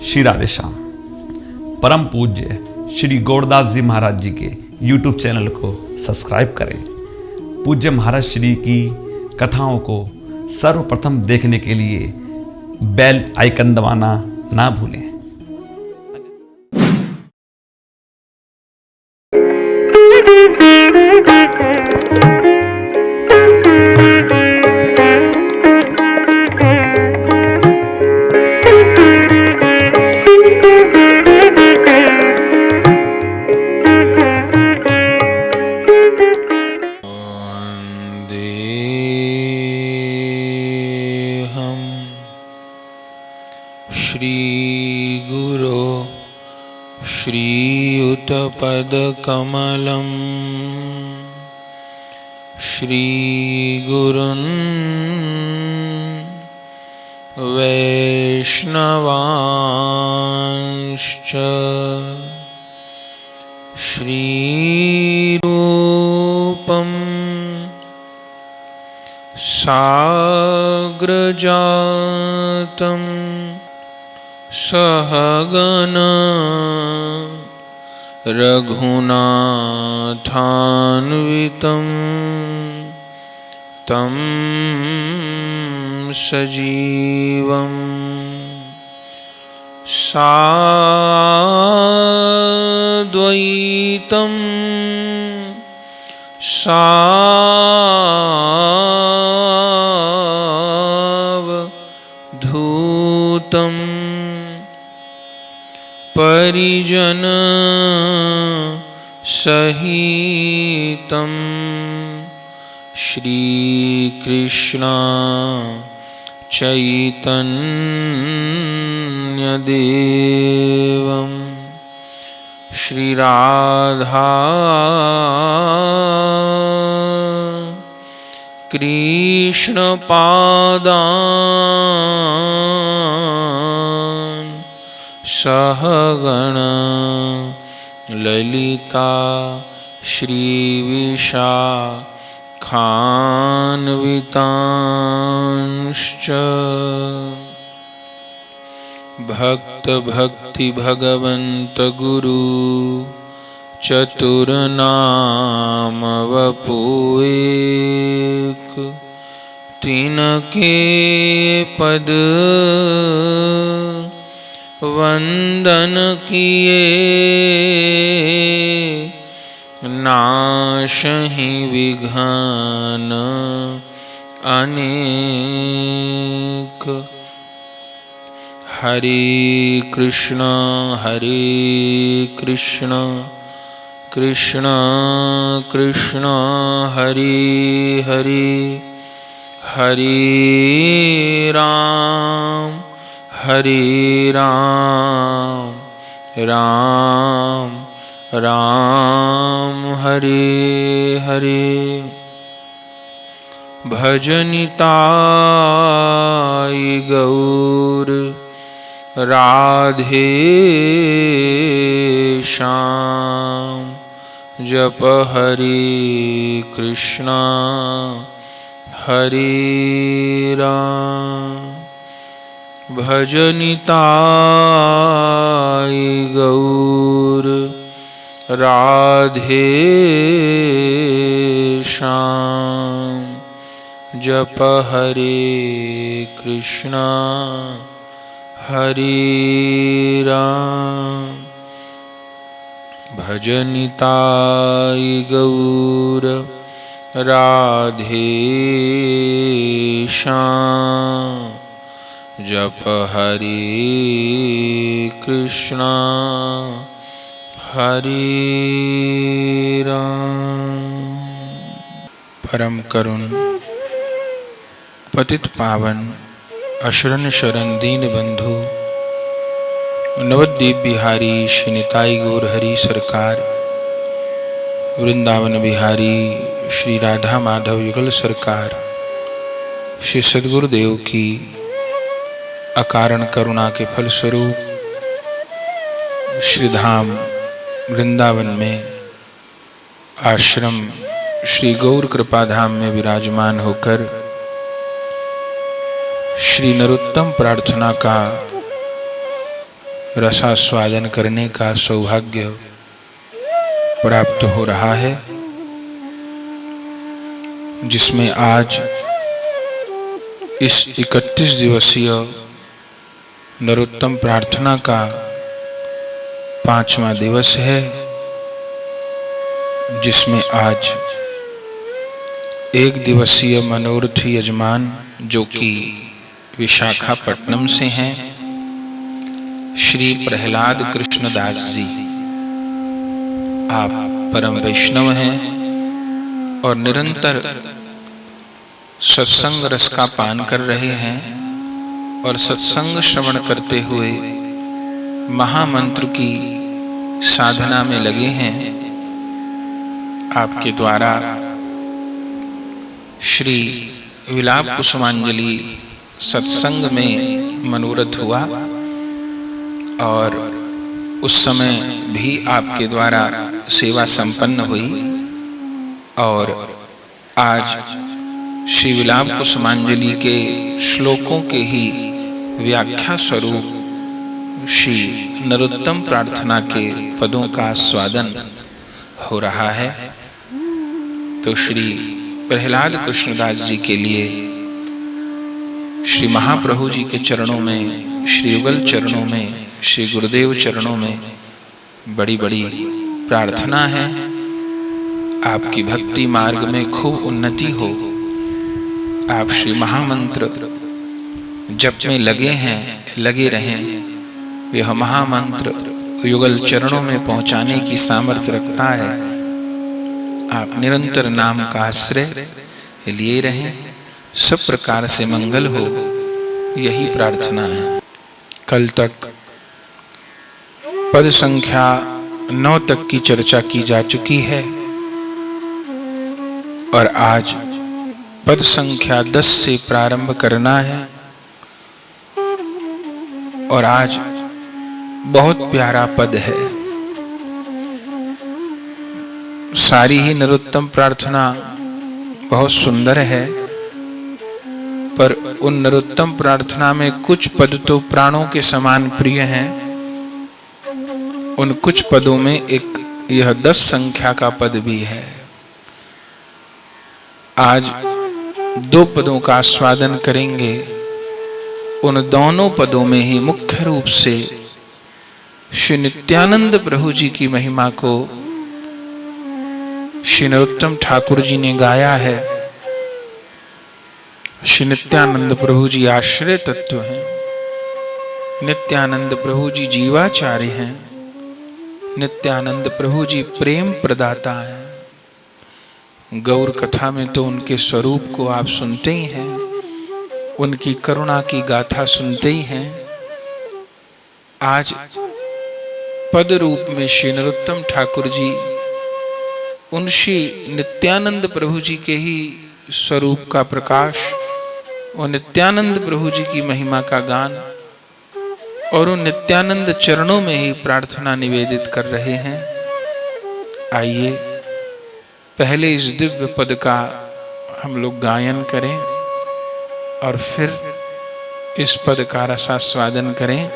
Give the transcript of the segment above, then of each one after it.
श्री राधे श्याम। परम पूज्य श्री गौरदास जी महाराज जी के YouTube चैनल को सब्सक्राइब करें। पूज्य महाराज श्री की कथाओं को सर्वप्रथम देखने के लिए बेल आइकन दबाना ना भूलें। श्रीगुरो श्रीयुतपदकमलं श्रीगुरुन् वैष्णवांश्च श्रीरूपं साग्रजातं सहगण रघुनाथान्वितं तं सजीवं साद्वैतं सावधूतं परिजन सहितं श्रीकृष्ण चैतन्यदेवं श्रीराधा कृष्णपादान् सहगण ललिता श्रीविशाखान्वितांश्च भक्त भक्ति भगवंत गुरु चतुर्नाम वपुएक तिनके पद वंदन किए नाशहि विघ्न अनेक। हरे कृष्ण कृष्ण कृष्ण हरे हरे हरे राम राम राम हरे हरे। भजनिताय गौर राधे श्याम जप हरे कृष्णा हरे राम। भजनिताय गौर राधे श्याम जप हरे कृष्णा हरे राम। भजनिताय गौर राधे श्याम जप हरे कृष्णा हरे राम। परम करुण पतित पावन अशरण शरण दीन बंधु नवद्वीप बिहारी श्री निताई गौर हरि सरकार, वृंदावन बिहारी श्री राधा माधव युगल सरकार, श्री सद्गुरुदेव की अकारण करुणा के फलस्वरूप श्रीधाम वृंदावन में आश्रम श्री गौर कृपाधाम में विराजमान होकर श्री नरोत्तम प्रार्थना का रसास्वादन करने का सौभाग्य प्राप्त हो रहा है, जिसमें आज इस 31 दिवसीय नरोत्तम प्रार्थना का 5वां दिवस है, जिसमें आज 1 दिवसीय मनोरथी यजमान जो कि विशाखापट्टनम से हैं, श्री प्रहलाद कृष्णदास जी, आप परम वैष्णव हैं और निरंतर सत्संग रस का पान कर रहे हैं और सत्संग श्रवण करते हुए महामंत्र की साधना में लगे हैं। आपके द्वारा श्री विलाप कुसुमांजलि सत्संग में मनोरथ हुआ और उस समय भी आपके द्वारा सेवा संपन्न हुई और आज श्री विलाप कुसुमांजलि के श्लोकों के ही व्याख्या स्वरूप श्री नरोत्तम प्रार्थना के पदों का आस्वादन हो रहा है। तो श्री प्रहलाद कृष्णदास जी के लिए श्री महाप्रभु जी के चरणों में, श्री युगल चरणों में, श्री गुरुदेव चरणों में बड़ी बड़ी प्रार्थना है। आपकी भक्ति मार्ग में खूब उन्नति हो। आप श्री महामंत्र जप में लगे हैं, लगे रहें। यह महामंत्र युगल चरणों में पहुंचाने की सामर्थ्य रखता है। आप निरंतर नाम का आश्रय लिए रहें, सब प्रकार से मंगल हो, यही प्रार्थना है। कल तक पद संख्या 9 तक की चर्चा की जा चुकी है और आज पद संख्या 10 से प्रारंभ करना है और आज बहुत प्यारा पद है। सारी ही नरोत्तम प्रार्थना बहुत सुंदर है, पर उन नरोत्तम प्रार्थना में कुछ पद तो प्राणों के समान प्रिय हैं। उन कुछ पदों में एक यह 10 संख्या का पद भी है। आज 2 पदों का आस्वादन करेंगे। उन दोनों पदों में ही मुख्य रूप से श्री नित्यानंद प्रभु जी की महिमा को श्री नरोत्तम ठाकुर जी ने गाया है। श्री नित्यानंद प्रभु जी आश्रय तत्व हैं। नित्यानंद प्रभु जी जीवाचार्य हैं। नित्यानंद प्रभु जी प्रेम प्रदाता हैं। गौर कथा में तो उनके स्वरूप को आप सुनते ही हैं, उनकी करुणा की गाथा सुनते ही हैं। आज पद रूप में श्री नरोत्तम ठाकुर जी उन श्री नित्यानंद प्रभु जी के ही स्वरूप का प्रकाश और नित्यानंद प्रभु जी की महिमा का गान और उन नित्यानंद चरणों में ही प्रार्थना निवेदित कर रहे हैं। आइए पहले इस दिव्य पद का हम लोग गायन करें और फिर इस पद का रसास्वादन करें।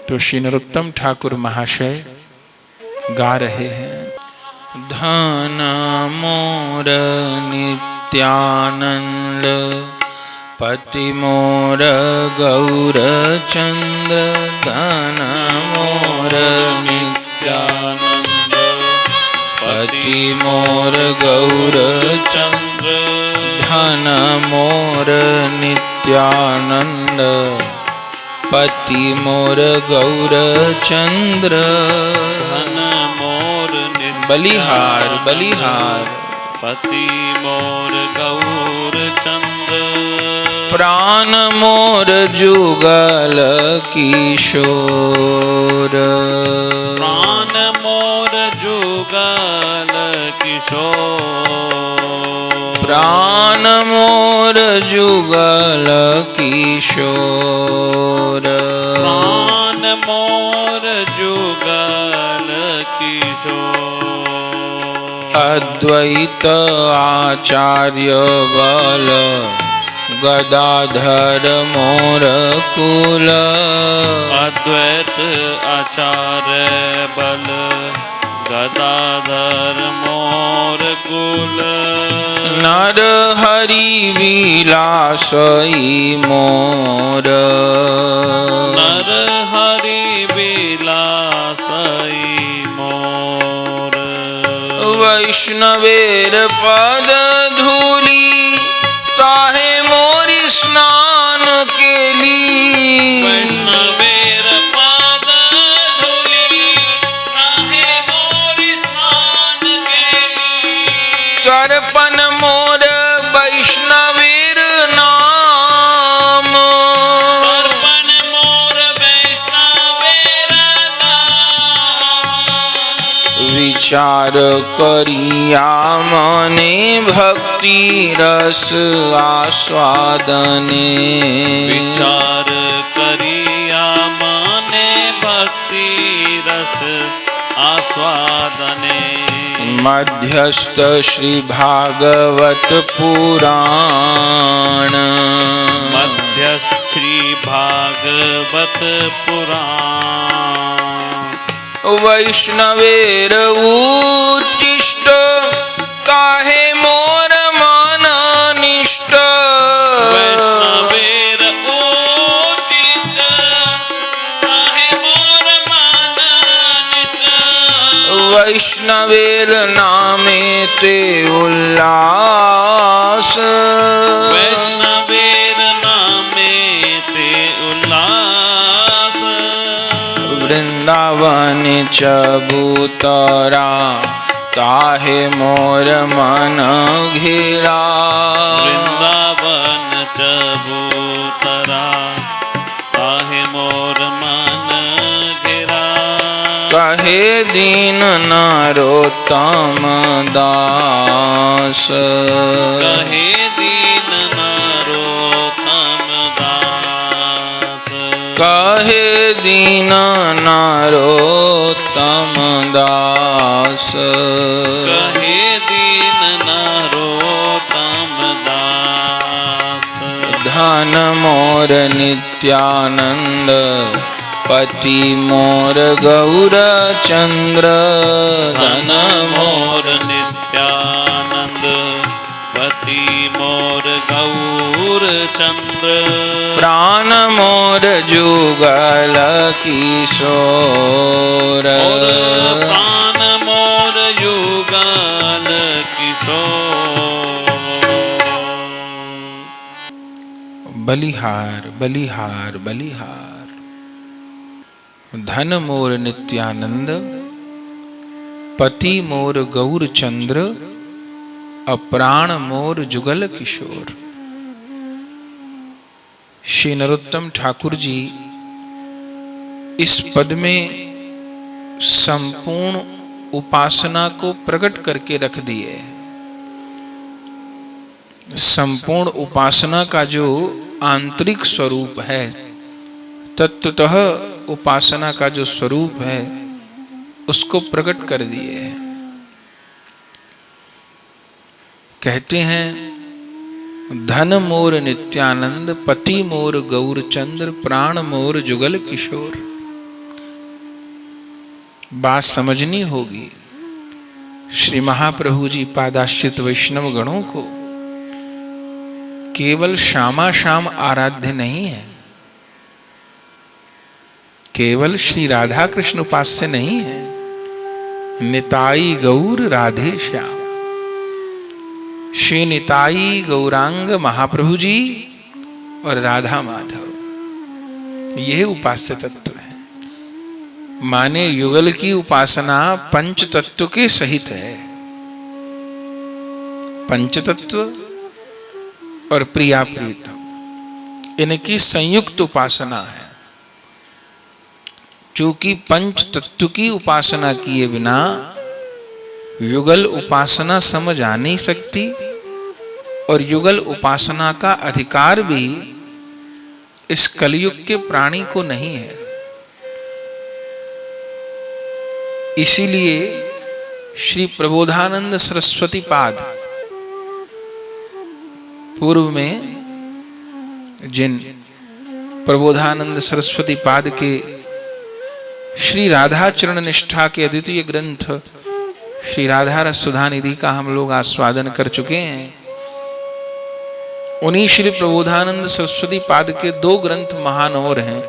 तो श्री नरोत्तम ठाकुर महाशय गा रहे हैं। धन मोर नित्यानंद पति मोर गौर चंद्र। धन मोर नित्यानंद पति मोर गौर चंद्र। धन मोर नित्यानंद पति मोर गौर चंद्र। धन मोर बलिहार बलिहार पति मोर गौर चंद्र। प्राण मोर जुगल किशोर। प्राण मोर जुगल किशोर। प्राण मोर जुगल किशोर। प्राण मोर जुगल किशोर। अद्वैत आचार्य बल गदाधर मोर कुल। अद्वैत आचार्य बल गदाधर मोर कुल नर हरि विलासई मोर नर हरि विलासई मोर वैष्णवेर पद धूली ताहे मोरी स्नान केली वैष्णवेर पद धूली ताहे मोरी स्नान केली तर्पण मोर वैष्णवेर नाम तर्पण मोर वैष्णवेर नाम विचार करिया मने भक्ति रस आस्वादने विचार करिया माने भक्ति रस आस्वादने मध्यस्थ श्री भागवत पुराण मध्यस्थ श्री भागवत पुराण वैष्णवेर उच्चिष्ट काहे मोर मन निष्ठ वैष्णवेर उच्चिष्ट काहे मोर मन निष्ठ वैष्णवेर नामे ते उल्लास वैष्णवेर नामे ते उल्लास वृंदावन चबूतरा ताहे मोर मन घेरा वृंदावन चबूतरा ताहे मोर मन घेरा कहे दीन नरोत्तम दास कहे दीन नरोत्तम दास कहे दीन नरोत्तम दास कहे दीन नरोत्तम दास धन मोर नित्यानंद पति मोर गौर चंद्र धन मोर नित्यानंद पति मोर गौर चंद्र प्राण मोर जुगल किशोर और प्राण मोर युगल किशोर बलिहार बलिहार बलिहार धन मोर नित्यानंद पति मोर गौर चंद्र अप्राण मोर जुगल किशोर। श्री नरोत्तम ठाकुर जी इस पद में संपूर्ण उपासना को प्रकट करके रख दिए। संपूर्ण उपासना का जो आंतरिक स्वरूप है, तत्वतः उपासना का जो स्वरूप है उसको प्रकट कर दिए। कहते हैं धन मोर नित्यानंद पति मोर गौर चंद्र प्राण मोर जुगल किशोर। बात समझनी होगी। श्री महाप्रभु जी पादाश्रित वैष्णव गणों को केवल श्यामा श्याम आराध्य नहीं है, केवल श्री राधा कृष्ण उपास्य नहीं है, निताई गौर राधे श्याम। श्री निताई गौरांग महाप्रभु जी और राधा माधव, यह उपास्य तत्व है। माने युगल की उपासना पंच तत्व के सहित है। पंच तत्व और प्रिया प्रीतम इनकी संयुक्त उपासना है। चूंकि पंच तत्व की उपासना किए बिना युगल उपासना समझ आ नहीं सकती और युगल उपासना का अधिकार भी इस कलयुग के प्राणी को नहीं है। इसीलिए श्री प्रबोधानंद सरस्वती पाद पूर्व में जिन प्रबोधानंद सरस्वती पाद के श्री राधा चरण निष्ठा के अद्वितीय ग्रंथ श्री राधा रस सुधा निधि का हम लोग आस्वादन कर चुके हैं। उन्हीं श्री प्रबोधानंद सरस्वती पाद के 2 ग्रंथ महान और हैं।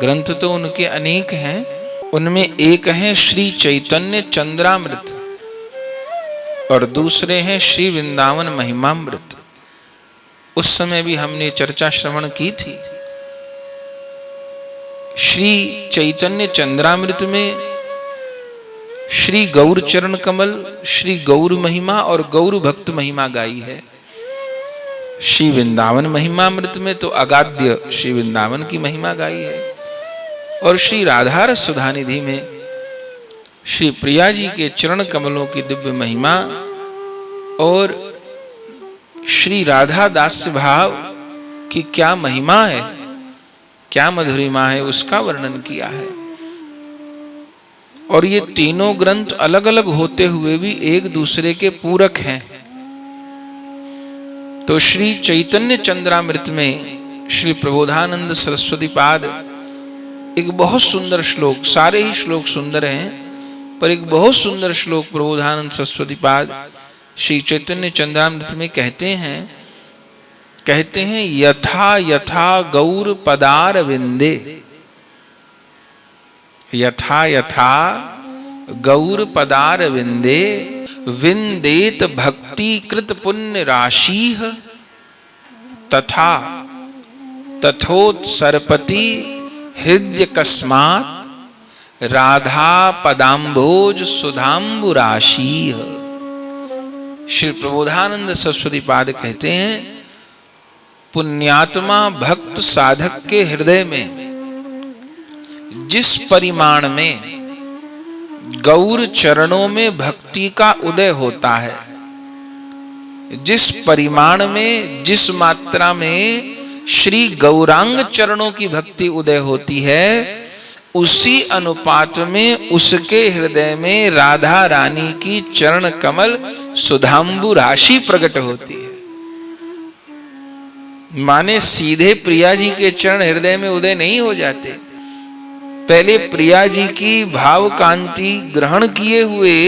ग्रंथ तो उनके अनेक हैं, उनमें एक है श्री चैतन्य चंद्रामृत और दूसरे हैं श्री वृंदावन महिमामृत। उस समय भी हमने चर्चा श्रवण की थी। श्री चैतन्य चंद्रामृत में श्री गौर चरण कमल, श्री गौर महिमा और गौर भक्त महिमा गाई है। श्री वृंदावन महिमामृत में तो अगाध्य श्री वृंदावन की महिमा गाई है और श्री राधा रस सुधा निधि में श्री प्रिया जी के चरण कमलों की दिव्य महिमा और श्री राधा दास्य भाव की क्या महिमा है, क्या मधुरिमा है, उसका वर्णन किया है। और ये तीनों ग्रंथ अलग अलग होते हुए भी एक दूसरे के पूरक हैं। तो श्री चैतन्य चंद्रामृत में श्री प्रबोधानंद सरस्वती पाद एक बहुत सुंदर श्लोक, सारे ही श्लोक सुंदर हैं, पर एक बहुत सुंदर श्लोक प्रबोधानंद सरस्वती पाद श्री चैतन्य चंद्रामृत में कहते हैं यथा यथा गौर पदार विंदे, यथा यथा गौर पदार विंदे विंदेत भक्ति कृत पुण्य राशि तथा तथोत्सर्पति हृदय कस्मात् राधा पदाम्भोज सुधाम्बु राशि। श्री प्रबोधानंद सरस्वती पाद कहते हैं पुण्यात्मा भक्त साधक के हृदय में जिस परिमाण में गौर चरणों में भक्ति का उदय होता है, जिस परिमाण में, जिस मात्रा में श्री गौरांग चरणों की भक्ति उदय होती है, उसी अनुपात में उसके हृदय में राधा रानी की चरण कमल सुधाम्बु राशि प्रकट होती है। माने सीधे प्रिया जी के चरण हृदय में उदय नहीं हो जाते, पहले प्रिया जी की भाव कांति ग्रहण किए हुए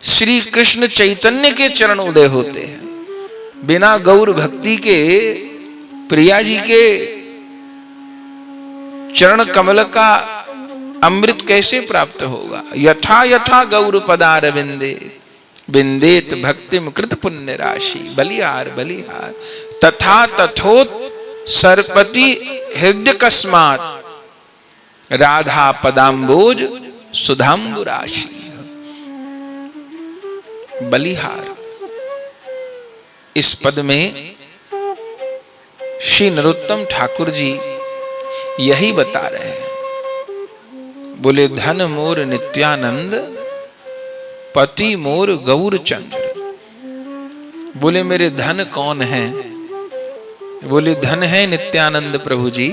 श्री कृष्ण चैतन्य के चरण उदय होते हैं। बिना गौर भक्ति के प्रिया जी के चरण कमल का अमृत कैसे प्राप्त होगा। यथा यथा गौर पदार विंदे विंदेत भक्तिम कृत पुण्य राशि। बलिहार बलिहार तथा तथोत सरपति हृदय कस्मात् राधा पदाम्बोज सुधाम्बु राशि। बलिहार, इस पद में श्री नरोत्तम ठाकुर जी यही बता रहे हैं। बोले धन मोर नित्यानंद पति मोर गौर चंद्र। बोले मेरे धन कौन है? बोले धन है नित्यानंद प्रभु जी।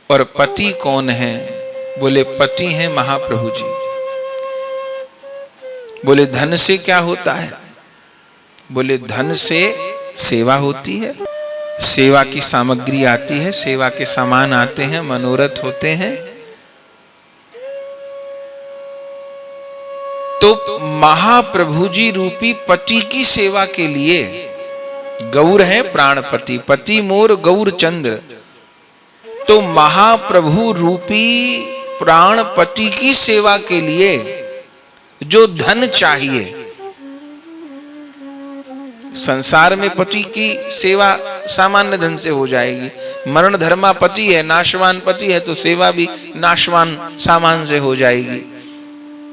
और पति कौन है? बोले पति हैं महाप्रभु जी। बोले धन से क्या होता है? बोले धन से सेवा होती है, सेवा की सामग्री आती है, सेवा के सामान आते हैं, मनोरथ होते हैं। तो महाप्रभु जी रूपी पति की सेवा के लिए गौर है प्राणपति, पति मोर गौर चंद्र। तो महाप्रभु रूपी प्राणपति की सेवा के लिए जो धन चाहिए, संसार में पति की सेवा सामान्य धन से हो जाएगी। मरण धर्मा पति है, नाशवान पति है, तो सेवा भी नाशवान सामान से हो जाएगी।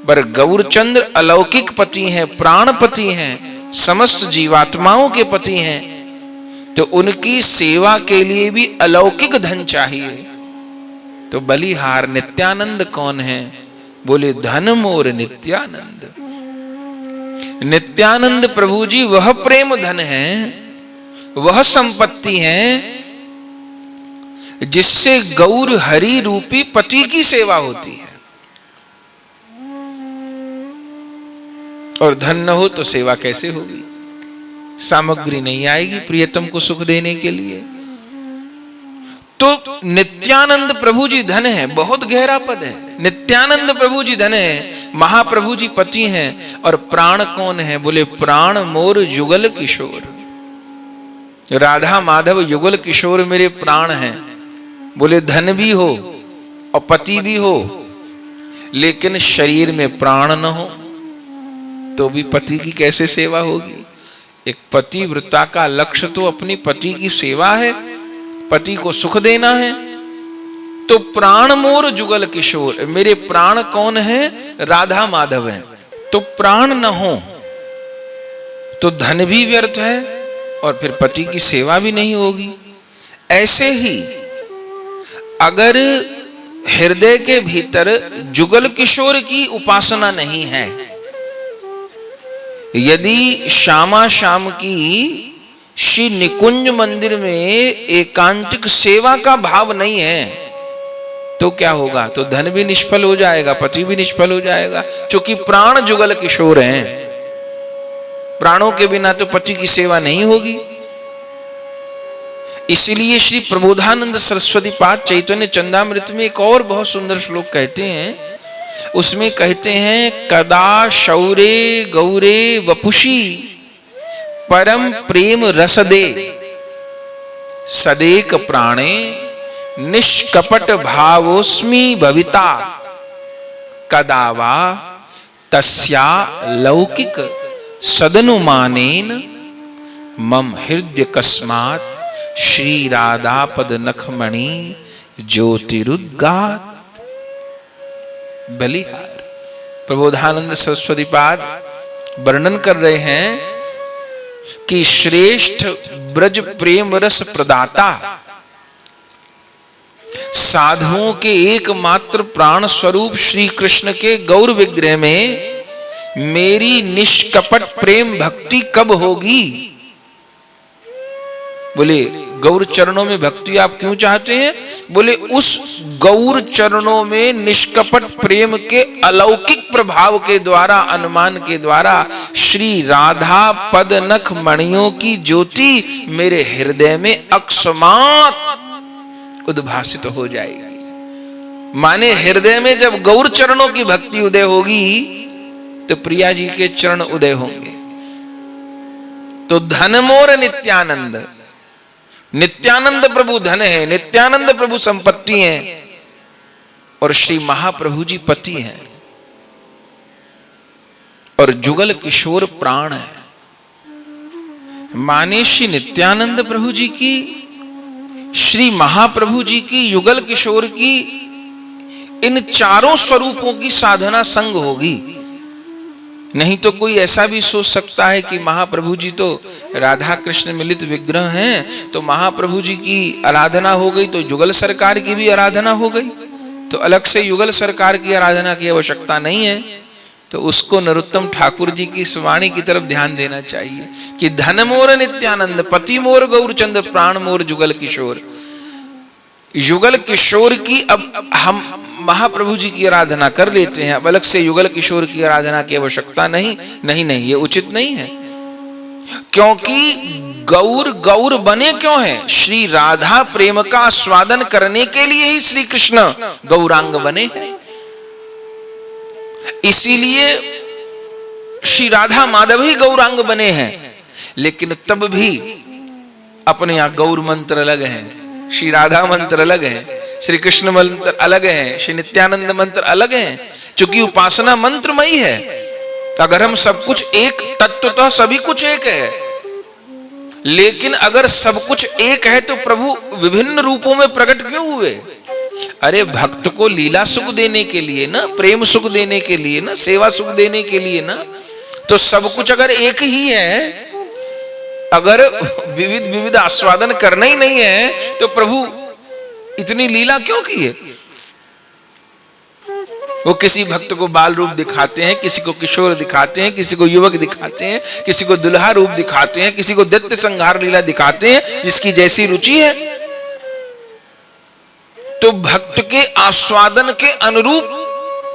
पर गौरचंद्र अलौकिक पति हैं, प्राणपति हैं, समस्त जीवात्माओं के पति हैं, तो उनकी सेवा के लिए भी अलौकिक धन चाहिए। तो बलिहार नित्यानंद कौन है? बोले धन मोर नित्यानंद। नित्यानंद प्रभु जी वह प्रेम धन है, वह संपत्ति है जिससे गौर हरि रूपी पति की सेवा होती है। और धन न हो तो सेवा कैसे होगी? सामग्री नहीं आएगी प्रियतम को सुख देने के लिए। तो नित्यानंद प्रभु जी धन है, बहुत गहरा पद है। नित्यानंद प्रभु जी धन है, महाप्रभु जी पति हैं। और प्राण कौन है? बोले प्राण मोर युगल किशोर। राधा माधव युगल किशोर मेरे प्राण हैं। बोले धन भी हो और पति भी हो, लेकिन शरीर में प्राण न हो तो भी पति की कैसे सेवा होगी? एक पतिव्रता का लक्ष्य तो अपनी पति की सेवा है, पति को सुख देना है। तो प्राण मोर जुगल किशोर, मेरे प्राण कौन है? राधा माधव हैं। तो प्राण न हो तो धन भी व्यर्थ है और फिर पति की सेवा भी नहीं होगी। ऐसे ही अगर हृदय के भीतर जुगल किशोर की उपासना नहीं है, यदि श्यामा शाम की श्री निकुंज मंदिर में एकांतिक सेवा का भाव नहीं है, तो क्या होगा? तो धन भी निष्फल हो जाएगा, पति भी निष्फल हो जाएगा, क्योंकि प्राण जुगल किशोर हैं। प्राणों के बिना तो पति की सेवा नहीं होगी। इसलिए श्री प्रबोधानंद सरस्वती पाद चैतन्य चंदामृत में एक और बहुत सुंदर श्लोक कहते हैं। उसमें कहते हैं, कदा शौरे गौरे वपुषी परम प्रेम रसदे सदेक प्राणे निष्कपट भावोस्मि भविता कदा वा तस्या लौकिक सदनुमानेन मम हृदय कस्मात् श्री राधा पद नखमणि ज्योतिरुद्गात। बलिहार प्रबोधानंद सरस्वती पाद वर्णन कर रहे हैं कि श्रेष्ठ ब्रज प्रेम रस प्रदाता साधुओं के एकमात्र प्राण स्वरूप श्री कृष्ण के गौर विग्रह में मेरी निष्कपट प्रेम भक्ति कब होगी? बोले गौर चरणों में भक्ति आप क्यों चाहते हैं? बोले उस गौर चरणों में निष्कपट प्रेम के अलौकिक प्रभाव के द्वारा, अनुमान के द्वारा श्री राधा पद नख मणियों की ज्योति मेरे हृदय में अकस्मात उद्भासित हो जाएगी। माने हृदय में जब गौर चरणों की भक्ति उदय होगी तो प्रिया जी के चरण उदय होंगे। तो धन मोर नित्यानंद, नित्यानंद प्रभु धन है, नित्यानंद प्रभु संपत्ति है और श्री महाप्रभु जी पति हैं और जुगल किशोर प्राण है। माने श्री नित्यानंद प्रभु जी की, श्री महाप्रभु जी की, युगल किशोर की, इन चारों स्वरूपों की साधना संग होगी। नहीं तो कोई ऐसा भी सोच सकता है कि महाप्रभु जी तो राधा कृष्ण मिलित विग्रह हैं, तो महाप्रभु जी की आराधना हो गई तो युगल सरकार की भी आराधना हो गई, तो अलग से युगल सरकार की आराधना की आवश्यकता नहीं है। तो उसको नरोत्तम ठाकुर जी की वाणी की तरफ ध्यान देना चाहिए कि धन मोर नित्यानंद, पति मोर गौरचंद्र, प्राण मोर जुगल किशोर। युगल किशोर की अब हम महाप्रभु जी की आराधना कर लेते हैं, अब अलग से युगल किशोर की आराधना की आवश्यकता नहीं। नहीं, ये उचित नहीं है। क्योंकि गौर गौर बने क्यों है? श्री राधा प्रेम का आस्वादन करने के लिए ही श्री कृष्ण गौरांग बने हैं। इसीलिए श्री राधा माधव ही गौरांग बने हैं। लेकिन तब भी अपने यहां गौर मंत्र अलग हैं, श्री राधा मंत्र अलग है, श्री कृष्ण मंत्र अलग है, श्री नित्यानंद मंत्र अलग है, क्योंकि उपासना मंत्रमयी है। अगर हम सब कुछ एक तत्व, तो सभी कुछ एक है, लेकिन अगर सब कुछ एक है तो प्रभु विभिन्न रूपों में प्रकट क्यों हुए? अरे भक्त को लीला सुख देने के लिए ना, प्रेम सुख देने के लिए ना, सेवा सुख देने के लिए ना। तो सब कुछ अगर एक ही है, अगर विविध विविध आस्वादन करना ही नहीं है, तो प्रभु इतनी लीला क्यों की है? वो किसी भक्त को बाल रूप दिखाते हैं, किसी को किशोर दिखाते हैं, किसी को युवक दिखाते हैं, किसी को दुल्हा रूप दिखाते हैं, किसी को दैत्य संहार लीला दिखाते हैं, जिसकी जैसी रुचि है। तो भक्त के आस्वादन के अनुरूप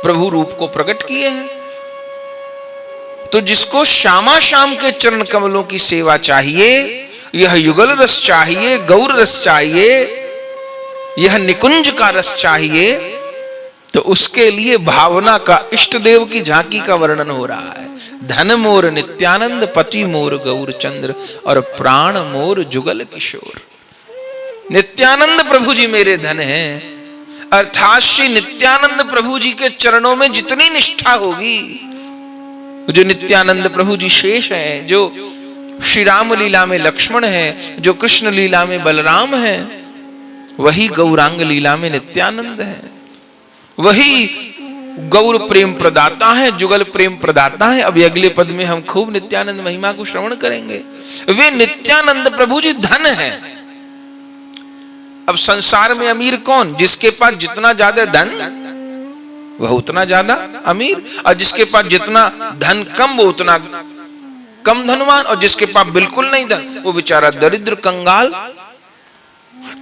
प्रभु रूप को प्रकट किए हैं। तो जिसको श्यामा शाम के चरण कमलों की सेवा चाहिए, यह युगल रस चाहिए, गौर रस चाहिए, यह निकुंज का रस चाहिए, तो उसके लिए भावना का इष्ट देव की झांकी का वर्णन हो रहा है। धन मोर नित्यानंद, पति मोर गौर चंद्र, और प्राण मोर जुगल किशोर। नित्यानंद प्रभु जी मेरे धन हैं, अर्थात श्री नित्यानंद प्रभु जी के चरणों में जितनी निष्ठा होगी, जो नित्यानंद प्रभु जी शेष हैं, जो श्री राम लीला में लक्ष्मण है, जो कृष्ण लीला में बलराम है, वही गौरांग लीला में नित्यानंद है, वही गौर प्रेम प्रदाता है, जुगल प्रेम प्रदाता है। अभी अगले पद में हम खूब नित्यानंद महिमा को श्रवण करेंगे। वे नित्यानंद प्रभु जी धन है। अब संसार में अमीर कौन? जिसके पास जितना ज्यादा धन वह उतना ज्यादा अमीर, और जिसके पास जितना धन कम वो उतना कम धनवान, और जिसके पास बिल्कुल नहीं धन वो बेचारा दरिद्र कंगाल।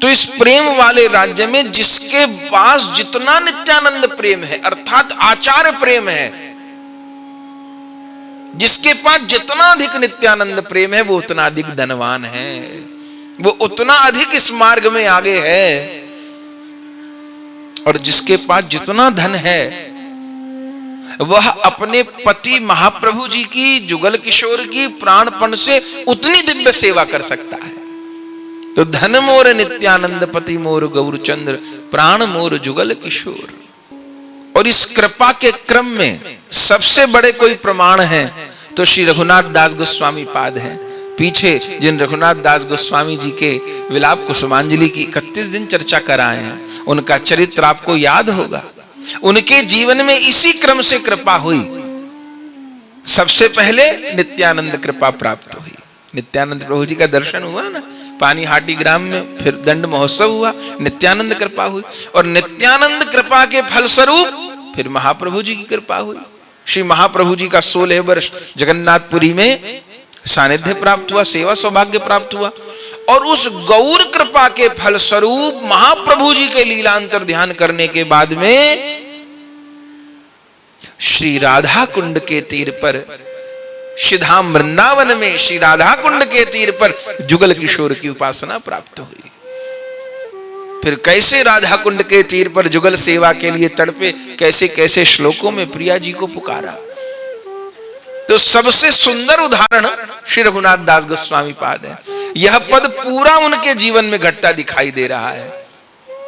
तो इस प्रेम वाले राज्य में जिसके पास जितना नित्यानंद प्रेम है, अर्थात आचार्य प्रेम है, जिसके पास जितना अधिक नित्यानंद प्रेम है वो उतना अधिक धनवान है, वो उतना अधिक इस मार्ग में आगे है। और जिसके पास जितना धन है वह अपने पति महाप्रभु जी की, जुगल किशोर की प्राणपण से उतनी दिव्य सेवा कर सकता है। तो धन मोर नित्यानंद, पति मोर गौरचंद्र, प्राण मोर जुगल किशोर। और इस कृपा के क्रम में सबसे बड़े कोई प्रमाण है तो श्री रघुनाथ दास गोस्वामी पाद हैं। पीछे जिन रघुनाथ दास गोस्वामी जी के विलाप कुसुमांजलि की 31 दिन चर्चा कराए हैं, उनका चरित्र आपको याद होगा। उनके जीवन में इसी क्रम से कृपा हुई। सबसे पहले नित्यानंद कृपा प्राप्त हुई, नित्यानंद प्रभु जी का दर्शन हुआ ना पानीहाटी ग्राम में, फिर दंड महोत्सव हुआ, नित्यानंद कृपा हुई, और नित्यानंद कृपा के फलस्वरूप फिर महाप्रभु जी की कृपा हुई। श्री महाप्रभु जी का 16 वर्ष जगन्नाथपुरी में सानिध्य प्राप्त हुआ, सेवा सौभाग्य प्राप्त हुआ, और उस गौर कृपा के फलस्वरूप महाप्रभु जी के लीलांतर ध्यान करने के बाद में श्री राधा कुंड के तीर पर, श्रीधाम वृंदावन में श्री राधा कुंड के तीर पर जुगल किशोर की उपासना प्राप्त हुई। फिर कैसे राधा कुंड के तीर पर जुगल सेवा के लिए तड़पे, कैसे कैसे श्लोकों में प्रिया जी को पुकारा। तो सबसे सुंदर उदाहरण श्री रघुनाथ दास गोस्वामी पाद है। यह पद पूरा उनके जीवन में घटता दिखाई दे रहा है।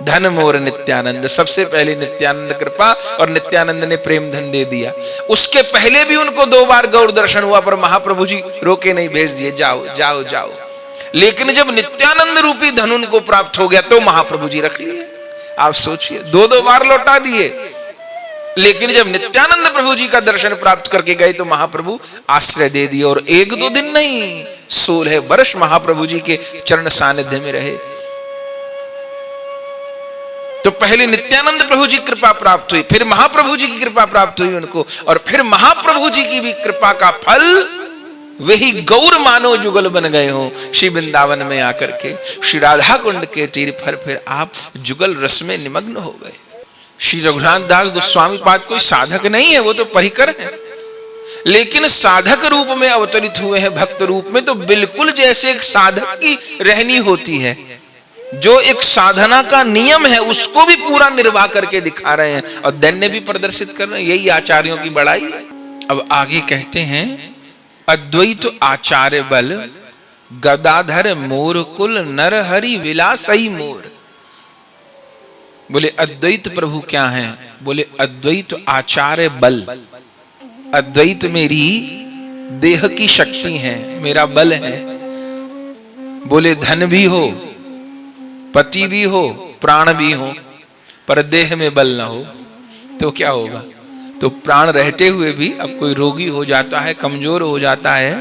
धन मोर नित्यानंद, सबसे पहले नित्यानंद कृपा, और नित्यानंद ने प्रेम धन दे दिया। उसके पहले भी उनको 2 बार गौर दर्शन हुआ, पर महाप्रभु जी रोके नहीं, भेज दिए, जाओ जाओ जाओ। लेकिन जब नित्यानंद रूपी धन उनको प्राप्त हो गया तो महाप्रभु जी रख लिए। आप सोचिए, 2 बार लौटा दिए, लेकिन जब नित्यानंद प्रभु जी का दर्शन प्राप्त करके गए तो महाप्रभु आश्रय दे दिए। और 1-2 दिन नहीं, 16 वर्ष महाप्रभु जी के चरण सानिध्य में रहे। तो पहले नित्यानंद प्रभु जी कृपा प्राप्त हुई, फिर महाप्रभु जी की कृपा प्राप्त हुई उनको, और फिर महाप्रभु जी की भी कृपा का फल वही गौर मानो जुगल बन गए हो। श्री वृंदावन में आकर के श्री राधा कुंड के तीर पर फिर आप जुगल रस में निमग्न हो गए। श्री रघुनाथ दास गोस्वामी पाद कोई साधक नहीं है, वो तो परिकर है, लेकिन साधक रूप में अवतरित हुए हैं। भक्त रूप में तो बिल्कुल जैसे एक साधक की रहनी होती है, जो एक साधना का नियम है उसको भी पूरा निर्वाह करके दिखा रहे हैं, और दैन्य भी प्रदर्शित कर रहे हैं। यही आचार्यों की बड़ाई है। अब आगे कहते हैं, अद्वैत आचार्य बल, गदाधर मोर कुल, नर हरि विलासई मोर। बोले अद्वैत प्रभु क्या है? बोले अद्वैत आचार्य बल। अद्वैत मेरी देह की शक्ति है, मेरा बल है। बोले धन भी हो, पति भी हो, प्राण भी हो, पर देह में बल ना हो तो क्या होगा? तो प्राण रहते हुए भी अब कोई रोगी हो जाता है, कमजोर हो जाता है,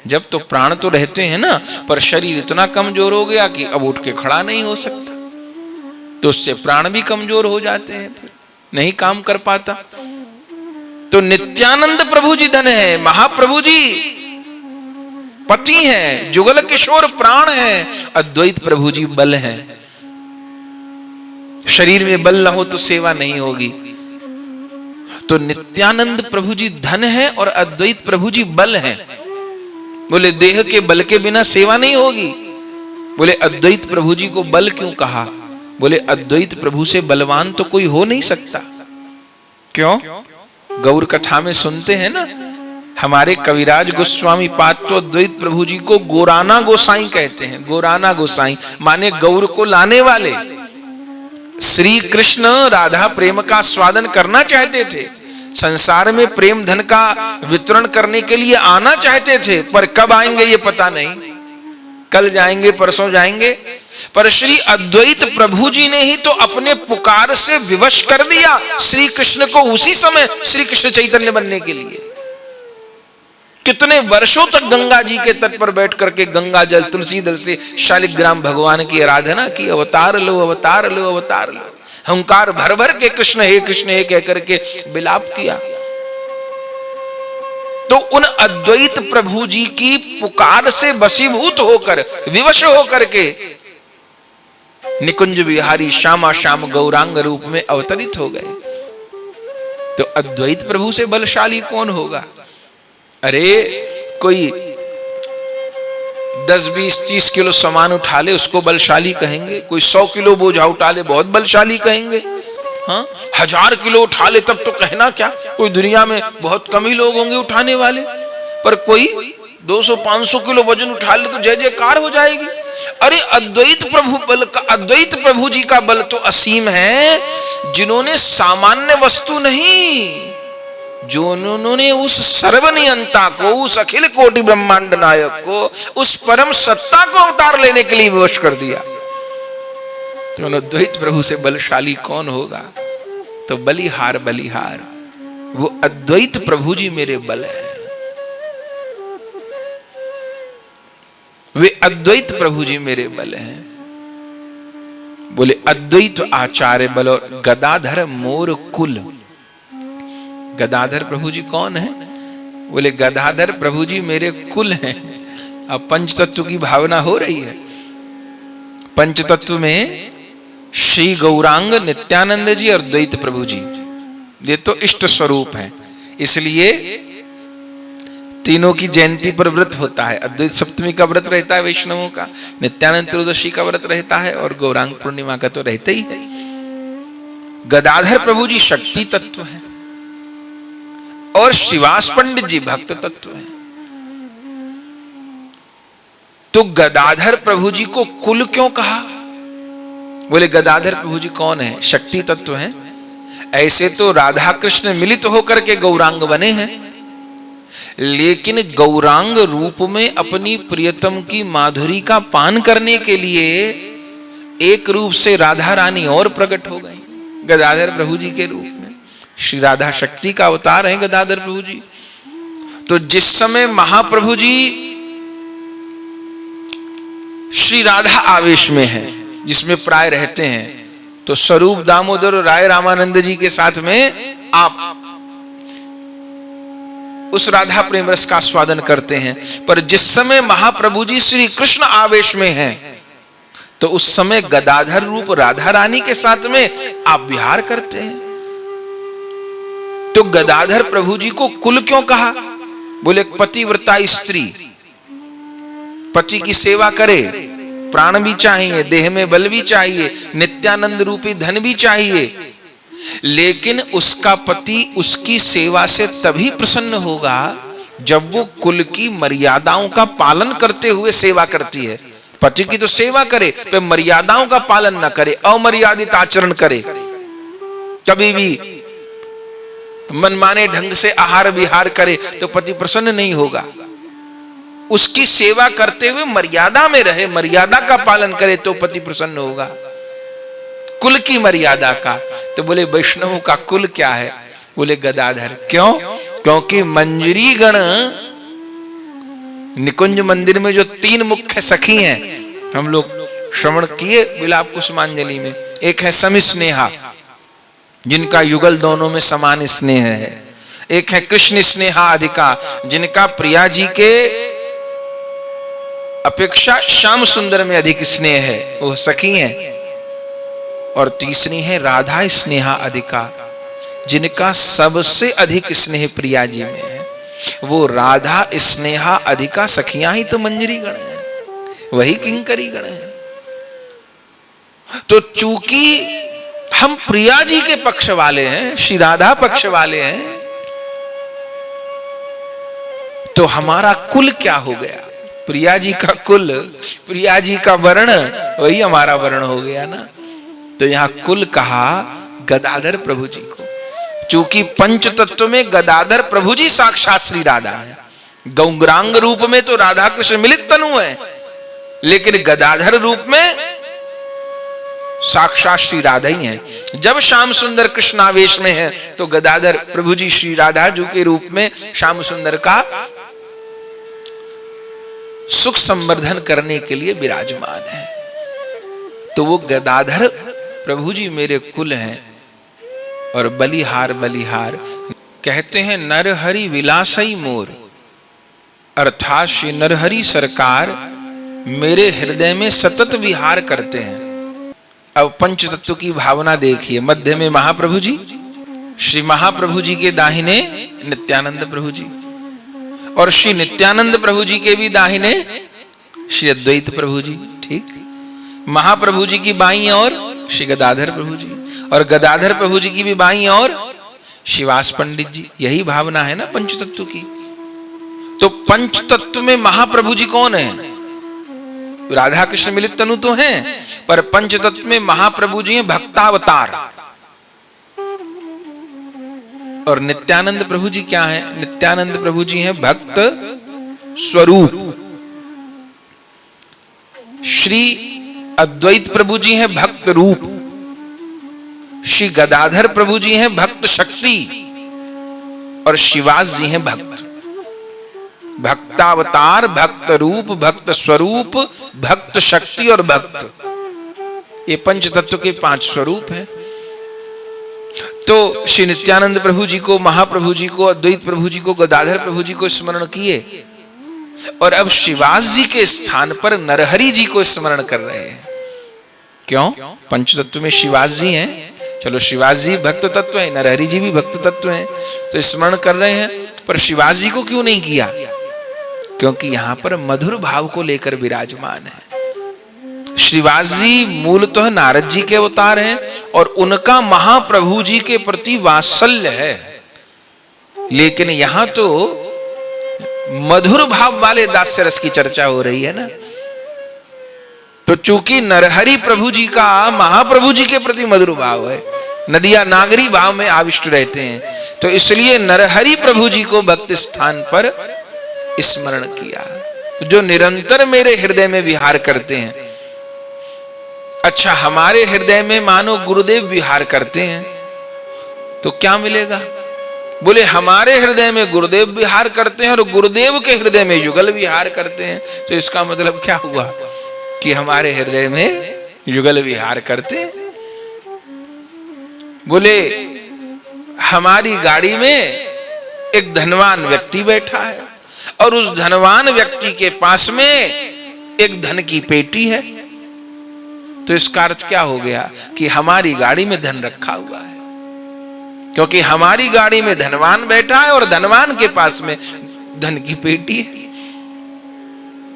जब तो प्राण तो रहते हैं ना, पर शरीर इतना कमजोर हो गया कि अब उठ के खड़ा नहीं हो सकता, तो उससे प्राण भी कमजोर हो जाते हैं, नहीं काम कर पाता। तो नित्यानंद प्रभु जी धन है, महाप्रभु जी पति हैं, जुगल किशोर प्राण हैं, अद्वैत प्रभु जी बल हैं। शरीर में बल ना हो तो सेवा नहीं होगी। तो नित्यानंद प्रभु जी धन है और अद्वैत प्रभु जी बल हैं। बोले देह के बल के बिना सेवा नहीं होगी। बोले अद्वैत प्रभु जी को बल क्यों कहा? बोले अद्वैत प्रभु से बलवान तो कोई हो नहीं सकता। क्यों? गौर कथा में सुनते हैं ना, हमारे कविराज गोस्वामी पाद तो अद्वैत प्रभु जी को गोराना गोसाई कहते हैं। गोराना गोसाई माने गौर को लाने वाले। श्री कृष्ण राधा प्रेम का स्वादन करना चाहते थे, संसार में प्रेम धन का वितरण करने के लिए आना चाहते थे, पर कब आएंगे ये पता नहीं, कल जाएंगे परसों जाएंगे। पर श्री अद्वैत प्रभु जी ने ही तो अपने पुकार से विवश कर दिया श्री कृष्ण को उसी समय श्री कृष्ण चैतन्य बनने के लिए। कितने वर्षों तक गंगा जी के तट पर बैठ करके गंगा जल तुलसी दल से शालिग्राम भगवान की आराधना की। अवतार लो अवतार लो अवतार लो, हंकार भर भर के कृष्ण हे कह करके विलाप किया। तो उन अद्वैत प्रभु जी की पुकार से वशीभूत होकर विवश होकर के निकुंज विहारी श्यामा श्याम गौरांग रूप में अवतरित हो गए। तो अद्वैत प्रभु से बलशाली कौन होगा? अरे कोई 10, 20, 30 किलो सामान उठा ले उसको बलशाली कहेंगे, कोई 100 किलो बोझा उठा ले बहुत बलशाली कहेंगे, हाँ 1000 किलो उठा ले तब तो कहना क्या, कोई दुनिया में बहुत कम ही लोग होंगे उठाने वाले, पर कोई 200-500 किलो वजन उठा ले तो जय जयकार हो जाएगी। अरे अद्वैत प्रभु जी का बल तो असीम है, जिन्होंने सामान्य वस्तु नहीं, जो उन्होंने उस सर्वनियंता को, उस अखिल कोटि ब्रह्मांड नायक को, उस परम सत्ता को अवतार लेने के लिए विवश कर दिया। तो अद्वैत प्रभु से बलशाली कौन होगा? तो बलिहार बलिहार वो अद्वैत प्रभु जी मेरे बल है। वे अद्वैत प्रभु जी मेरे बल हैं। बोले अद्वैत आचार्य बल और गदाधर मोर कुल। गदाधर प्रभु जी कौन है? बोले गदाधर प्रभु जी मेरे कुल हैं। अब पंचतत्व की भावना हो रही है। पंचतत्व में श्री गौरांग नित्यानंद जी और द्वैत प्रभु जी, ये तो इष्ट स्वरूप हैं, इसलिए तीनों की जयंती पर व्रत होता है। अद्वैत सप्तमी का व्रत रहता है वैष्णवों का, नित्यानंद त्रयोदशी का व्रत रहता है और गौरांग पूर्णिमा का तो रहता ही है। गदाधर प्रभु जी शक्ति तत्व है और श्रीवास पंडित जी भक्त तत्व है। तो गदाधर प्रभु जी को कुल क्यों कहा? बोले गदाधर प्रभु जी कौन है? शक्ति तत्व है। ऐसे तो राधा कृष्ण मिलित होकर के गौरांग बने हैं, लेकिन गौरांग रूप में अपनी प्रियतम की माधुरी का पान करने के लिए एक रूप से राधा रानी और प्रकट हो गई गदाधर प्रभु जी के रूप में। श्री राधा शक्ति का अवतार है गदाधर प्रभु जी। तो जिस समय महाप्रभु जी श्री राधा आवेश में है, जिसमें प्राय रहते हैं, तो स्वरूप दामोदर और राय रामानंद जी के साथ में आप उस राधा प्रेम रस का स्वादन करते हैं। पर जिस समय महाप्रभु जी श्री कृष्ण आवेश में हैं, तो उस समय गदाधर रूप राधा रानी के साथ में आप विहार करते हैं। तो गदाधर प्रभु जी को कुल क्यों कहा? बोले पतिव्रता स्त्री पति की सेवा करे, प्राण भी चाहिए, देह में बल भी चाहिए, नित्यानंद रूपी धन भी चाहिए, लेकिन उसका पति उसकी सेवा से तभी प्रसन्न होगा जब वो कुल की मर्यादाओं का पालन करते हुए सेवा करती है। पति की तो सेवा करे पर मर्यादाओं का पालन न करे, अमर्यादित आचरण करे, कभी भी मनमाने ढंग से आहार विहार करे तो पति प्रसन्न नहीं होगा। उसकी सेवा करते हुए मर्यादा में रहे, मर्यादा का पालन करे तो पति प्रसन्न होगा, कुल की मर्यादा का। तो बोले वैष्णवों का कुल क्या है? बोले गदाधर। क्यों? क्योंकि मंजरी गण निकुंज मंदिर में जो 3 मुख्य सखी हैं, हम लोग श्रवण किए विलाप कुसुमांजलि में। एक है समिस्नेहा, जिनका युगल दोनों में समान स्नेह है। एक है कृष्ण स्नेहा अधिका, जिनका प्रिया जी के अपेक्षा श्याम सुंदर में अधिक स्नेह है, वो सखी हैं। और तीसरी है राधा स्नेहा अधिका, जिनका सबसे अधिक स्नेह प्रिया जी में है। वो राधा स्नेहा अधिका सखियां ही तो मंजरी गण है, वही किंकरी गण है। तो चूंकि हम प्रिया जी के पक्ष वाले हैं, श्री राधा पक्ष वाले हैं, तो हमारा कुल क्या हो गया? प्रिया जी का कुल, प्रिया जी का वर्ण, वही हमारा वर्ण हो गया ना। तो यहां कुल कहा गदाधर प्रभु जी को, चूंकि पंच तत्व में गदाधर प्रभु जी साक्षात श्री राधा है। गौरांग रूप में तो राधा कृष्ण मिलित तनु है, लेकिन गदाधर रूप में साक्षात श्री राधा ही है। जब श्याम सुंदर कृष्ण आवेश में है तो गदाधर प्रभु जी श्री राधा जी के रूप में श्याम सुंदर का सुख संवर्धन करने के लिए विराजमान है। तो वो गदाधर प्रभु जी मेरे कुल हैं। और बलिहार बलिहार कहते हैं नरहरि विलासई मोर, अर्थात श्री नरहरि सरकार मेरे हृदय में सतत विहार करते हैं। अब पंच तत्व की भावना देखिए, मध्य में महाप्रभु जी, श्री महाप्रभु जी के दाहिने नित्यानंद प्रभु जी, और श्री नित्यानंद प्रभु जी के भी दाहिने श्री अद्वैत प्रभु जी। ठीक, महाप्रभु जी की बाईं ओर श्री गदाधर प्रभु जी, और गदाधर प्रभु जी की भी बाईं ओर शिवास पंडित जी। यही भावना है ना पंच तत्व की। तो पंच तत्व में महाप्रभु जी कौन है? राधा कृष्ण मिलित तनु तो हैं, पर पंच तत्व में महाप्रभु जी हैं भक्तावतार। और नित्यानंद प्रभु जी क्या है? नित्यानंद प्रभु जी हैं भक्त स्वरूप। श्री अद्वैत प्रभु जी हैं भक्त रूप। श्री गदाधर प्रभु जी हैं भक्त शक्ति, और शिवास जी हैं भक्त। भक्तावतार, भक्त रूप, भक्त स्वरूप, भक्त शक्ति और भक्त, ये पंच तत्व के 5 स्वरूप हैं। तो श्री नित्यानंद प्रभु जी को, महाप्रभु जी को, अद्वैत प्रभु जी को, गदाधर प्रभु जी को स्मरण किए, और अब शिवास जी के स्थान पर नरहरि जी को स्मरण कर रहे हैं। क्यों? पंच तत्व में शिवास जी हैं, चलो शिवास जी भक्त तत्व है, नरहरि जी भी भक्त तत्व हैं, तो स्मरण कर रहे हैं। पर शिवास जी को क्यों नहीं किया? क्योंकि यहां पर मधुर भाव को लेकर विराजमान है। श्रीवास जी मूलतः नारद जी के अवतार हैं, और उनका महाप्रभु जी के प्रति वात्सल्य है, लेकिन यहां तो मधुर भाव वाले दास्य रस की चर्चा हो रही है ना। तो चूंकि नरहरि प्रभु जी का महाप्रभु जी के प्रति मधुर भाव है, नदिया नागरी भाव में आविष्ट रहते हैं, तो इसलिए नरहरि प्रभु जी को भक्त स्थान पर स्मरण किया, जो निरंतर मेरे हृदय में विहार करते हैं। अच्छा, हमारे हृदय में मानो गुरुदेव विहार करते हैं तो क्या मिलेगा? बोले हमारे हृदय में गुरुदेव विहार करते हैं और गुरुदेव के हृदय में युगल विहार करते हैं, तो इसका मतलब क्या हुआ कि हमारे हृदय में युगल विहार करते हैं। बोले हमारी गाड़ी में एक धनवान व्यक्ति बैठा है, और उस धनवान व्यक्ति के पास में एक धन की पेटी है, तो इसका अर्थ क्या हो गया कि हमारी गाड़ी में धन रखा हुआ है, क्योंकि हमारी गाड़ी में धनवान बैठा है और धनवान के पास में धन की पेटी है।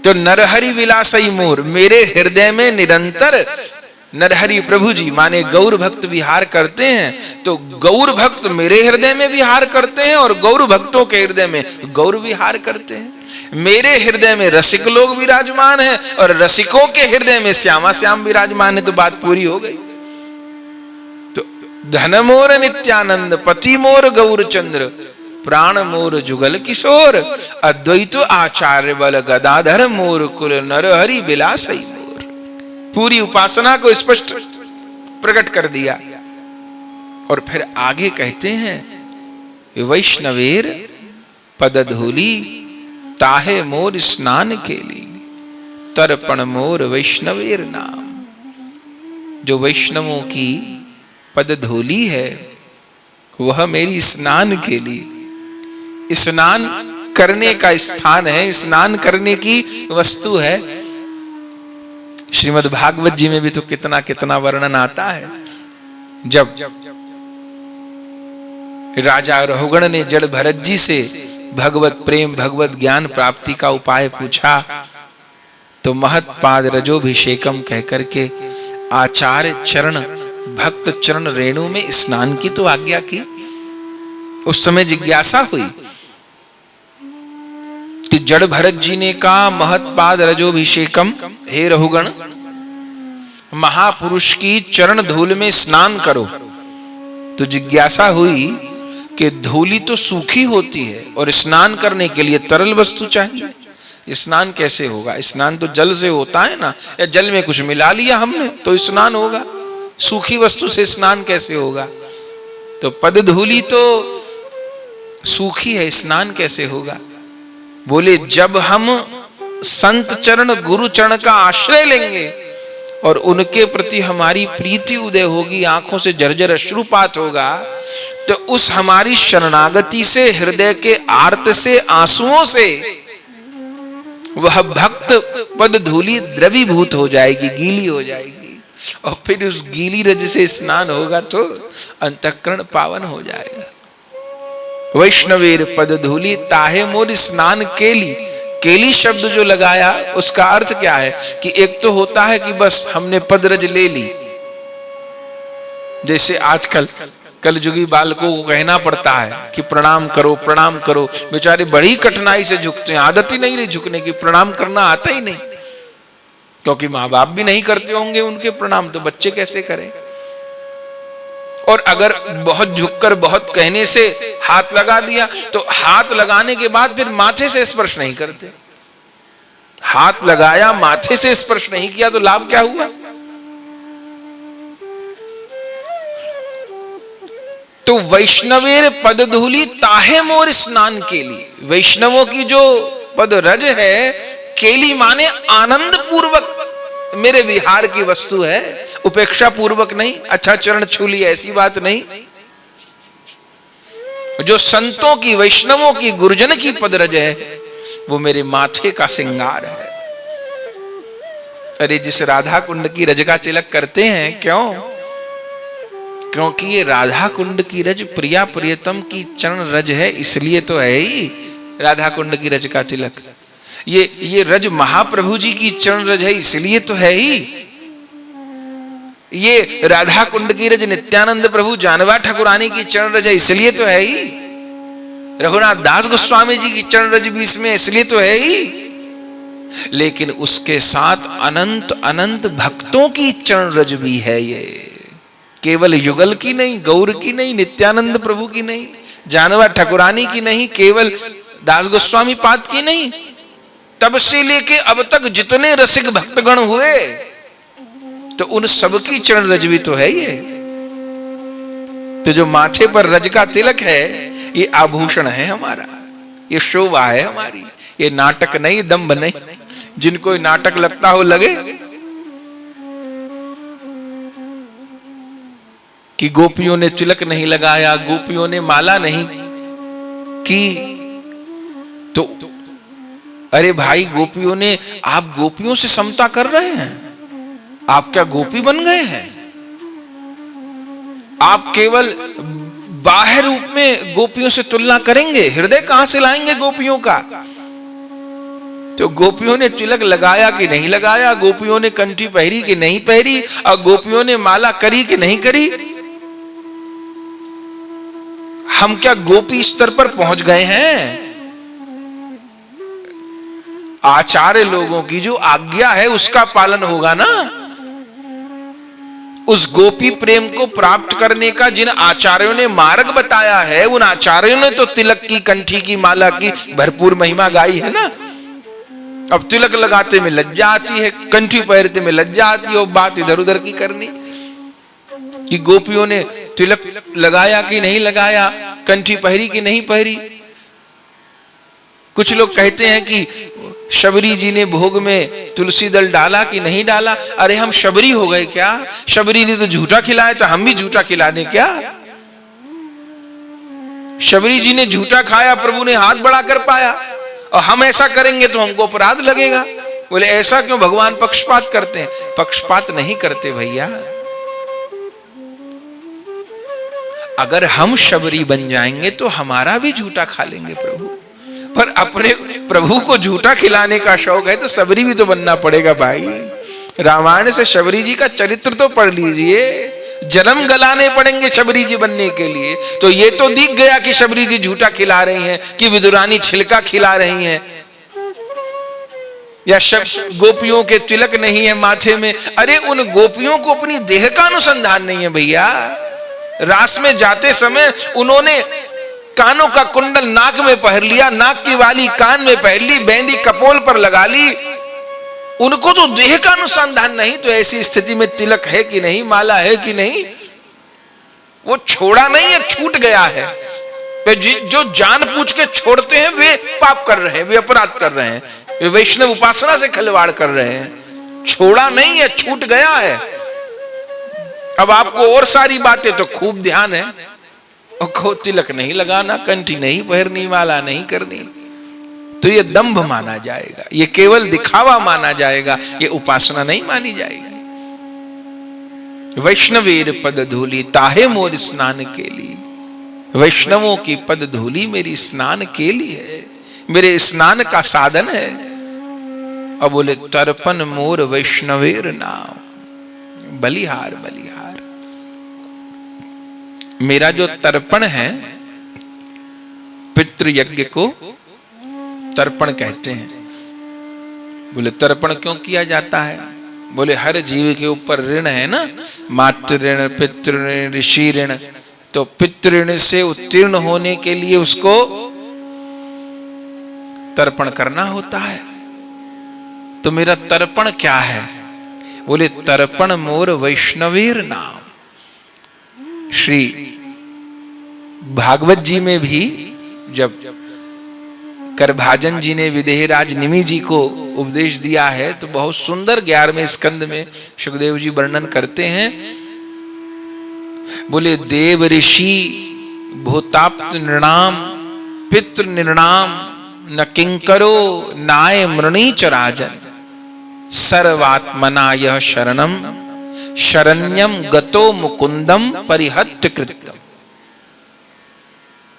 तो नरहरि विलासई मोर, मेरे हृदय में निरंतर नरहरि प्रभु जी माने गौर भक्त विहार करते हैं, तो गौर भक्त मेरे हृदय में विहार करते हैं और गौर भक्तों के हृदय में गौर विहार करते हैं। मेरे हृदय में रसिक लोग विराजमान हैं और रसिकों के हृदय में श्यामा श्याम विराजमान है, तो बात पूरी हो गई। तो धन मोर नित्यानंद, पति मोर गौरचंद्र, प्राण मोर जुगल किशोर, अद्वैत आचार्य बल गदाधर मोर कुल नरहरि विलासई मोर। पूरी उपासना को स्पष्ट प्रकट कर दिया। और फिर आगे कहते हैं वैष्णवेर पदधूली ताहे मोर स्नान केली, तर्पण मोर वैष्णवेर नाम। जो वैष्णवों की पदधूली है वह मेरी स्नान के लिए, स्नान करने का स्थान है, स्नान करने की वस्तु है। श्रीमद् भागवत जी में भी तो कितना कितना वर्णन आता है। जब राजा रहुगण ने जड़ भरत जी से भगवत प्रेम भगवत ज्ञान प्राप्ति का उपाय पूछा, तो महत्पाद रजोभिषेकम कहकर के आचार्य चरण भक्त चरण रेणु में स्नान की तो आज्ञा की। उस समय जिज्ञासा हुई कि जड़ भरत जी ने कहा महत्पाद रजोभिषेकम, हे रहुगण महापुरुष की चरण धूल में स्नान करो। तो जिज्ञासा हुई कि धूली तो सूखी होती है और स्नान करने के लिए तरल वस्तु चाहिए। स्नान कैसे होगा? स्नान तो जल से होता है ना, या जल में कुछ मिला लिया हमने तो स्नान होगा, सूखी वस्तु से स्नान कैसे होगा? तो पद धूली तो सूखी है, स्नान कैसे होगा? बोले जब हम संत चरण गुरु चरण का आश्रय लेंगे और उनके प्रति हमारी प्रीति उदय होगी, आंखों से जर्जर अश्रुपात होगा, तो उस हमारी शरणागति से, हृदय के आर्त से, आंसुओं से वह भक्त पद धूली द्रवीभूत हो जाएगी, गीली हो जाएगी, और फिर उस गीली रज से स्नान होगा तो अंतःकरण पावन हो जाएगा। वैष्णवेर पद धूली ताहे मोर स्नान केली। केली शब्द जो लगाया उसका अर्थ क्या है कि एक तो होता है कि बस हमने पदरज ले ली, जैसे आजकल कलयुगी बालकों को कहना पड़ता है कि प्रणाम करो प्रणाम करो, बेचारे बड़ी कठिनाई से झुकते हैं, आदत ही नहीं रही झुकने की, प्रणाम करना आता ही नहीं, क्योंकि माँ बाप भी नहीं करते होंगे उनके प्रणाम, तो बच्चे कैसे करें? और अगर बहुत झुककर बहुत कहने से हाथ लगा दिया तो हाथ लगाने के बाद फिर माथे से स्पर्श नहीं करते। हाथ लगाया माथे से स्पर्श नहीं किया तो लाभ क्या हुआ? तो वैष्णवेर पद धूली ताहे मोर स्नान केली। वैष्णवों की जो पद रज है, केली माने आनंद पूर्वक मेरे विहार की वस्तु है, उपेक्षा पूर्वक नहीं, अच्छा चरण छू ली ऐसी बात नहीं। जो संतों की, वैष्णवों की, गुरुजन की पदरज है वो मेरे माथे का श्रृंगार है। अरे जिस राधा कुंड की रज का तिलक करते हैं, क्यों? क्योंकि ये राधा कुंड की रज प्रिया प्रियतम की चरण रज है, इसलिए तो है ही राधा कुंड की रज का तिलक। ये रज महाप्रभु जी की चरण रज है, इसलिए तो है ही। ये राधा कुंड की रज नित्यानंद प्रभु जानवा ठाकुरानी की चरण रज है, इसलिए तो है ही। रघुनाथ दास गोस्वामी जी की चरण रज भी इसमें, इसलिए तो है ही। लेकिन उसके साथ अनंत अनंत भक्तों की चरण रज भी है। ये केवल युगल की नहीं, गौर की नहीं, नित्यानंद प्रभु की नहीं, जानवा ठाकुरानी की नहीं, केवल दास गोस्वामी पाद की नहीं, तब से लेके अब तक जितने रसिक भक्तगण हुए तो उन सबकी चरण रज भी तो है ये। तो जो माथे पर रज का तिलक है ये आभूषण है हमारा, ये शोभा है हमारी, ये नाटक नहीं, दंभ नहीं। जिनको नाटक लगता हो लगे कि गोपियों ने तिलक नहीं लगाया, गोपियों ने माला नहीं की, तो अरे भाई गोपियों ने, आप गोपियों से समता कर रहे हैं? आप क्या गोपी बन गए हैं? आप केवल बाहर रूप में गोपियों से तुलना करेंगे, हृदय कहां से लाएंगे गोपियों का? तो गोपियों ने तिलक लगाया कि नहीं लगाया, गोपियों ने कंठी पहरी कि नहीं पहरी, और गोपियों ने माला करी कि नहीं करी, हम क्या गोपी स्तर पर पहुंच गए हैं? आचार्य लोगों की जो आज्ञा है उसका पालन होगा ना। उस गोपी प्रेम को प्राप्त करने का जिन आचार्यों ने मार्ग बताया है, उन आचार्यों ने तो तिलक की, कंठी की, माला की भरपूर महिमा गाई है ना। अब तिलक लगाते में लज्जा आती है, कंठी पहनते में लज्जा आती है, और बात इधर उधर की करनी कि गोपियों ने तिलक लगाया कि नहीं लगाया, कंठी पहरी कि नहीं पहरी। कुछ लोग कहते हैं कि शबरी जी ने भोग में तुलसी दल डाला कि नहीं डाला। अरे हम शबरी हो गए क्या? शबरी ने तो झूठा खिलाया था, हम भी झूठा खिला दें क्या? शबरी जी ने झूठा खाया, प्रभु ने हाथ बढ़ा कर पाया, और हम ऐसा करेंगे तो हमको अपराध लगेगा। बोले ऐसा क्यों? भगवान पक्षपात करते हैं? पक्षपात नहीं करते भैया। अगर हम शबरी बन जाएंगे तो हमारा भी झूठा खा लेंगे प्रभु, पर अपने प्रभु को झूठा खिलाने का शौक है तो सबरी भी तो बनना पड़ेगा भाई। रामायण से शबरी जी का चरित्र तो पढ़ लीजिए। जन्म गलाने पड़ेंगे शबरी जी बनने के लिए। तो ये तो दिख गया कि शबरी जी झूठा खिला रही हैं, कि विदुरानी छिलका खिला रही हैं, या गोपियों के तिलक नहीं है माथे में। अरे उन गोपियों को अपनी देह का अनुसंधान नहीं है भैया। रास में जाते समय उन्होंने कानों का कुंडल नाक में पहन लिया, नाक की वाली कान में पहन ली, मेहंदी कपोल पर लगा ली। उनको तो देह का अनुसंधान नहीं। तो ऐसी स्थिति में तिलक है कि नहीं, माला है कि नहीं, वो छोड़ा नहीं है, छूट गया है। जो जान पूछ के छोड़ते हैं वे पाप कर रहे हैं, वे अपराध कर रहे हैं, वे वैष्णव उपासना से खिलवाड़ कर रहे हैं। छोड़ा नहीं है, छूट गया है। अब आपको और सारी बातें तो खूब ध्यान है, और तिलक नहीं लगाना, कंठी नहीं पहननी, माला नहीं करनी, तो ये दंभ माना जाएगा, ये केवल दिखावा माना जाएगा, ये उपासना नहीं मानी जाएगी। वैष्णवेर पद धूली ताहे मोर स्नान के लिए। वैष्णवों की पद धूली मेरी स्नान के लिए है, मेरे स्नान का साधन है। अब बोले तर्पण मोर वैष्णवेर नाम। बलिहार बलिहार, मेरा जो तर्पण है, पितृ यज्ञ को तर्पण कहते हैं। बोले तर्पण क्यों किया जाता है? बोले हर जीव के ऊपर ऋण है ना, मातृ ऋण, पितृ ऋण, ऋषि ऋण। तो पितृ ऋण से उत्तीर्ण होने के लिए उसको तर्पण करना होता है। तो मेरा तर्पण क्या है? बोले तर्पण मोर वैष्णवेर नाम। श्री भागवत जी में भी जब करभाजन जी ने विदेहराज निमि जी को उपदेश दिया है तो बहुत सुंदर 11वें स्कंद में सुखदेव जी वर्णन करते हैं। बोले देव ऋषि भूताप्त नृणाम पितृ निर्णाम न किंकरो नाय मृणीच राजन सर्वात्मना यह शरणम शरण्यम गतो मुकुंदम परिहत्य कृत्यम।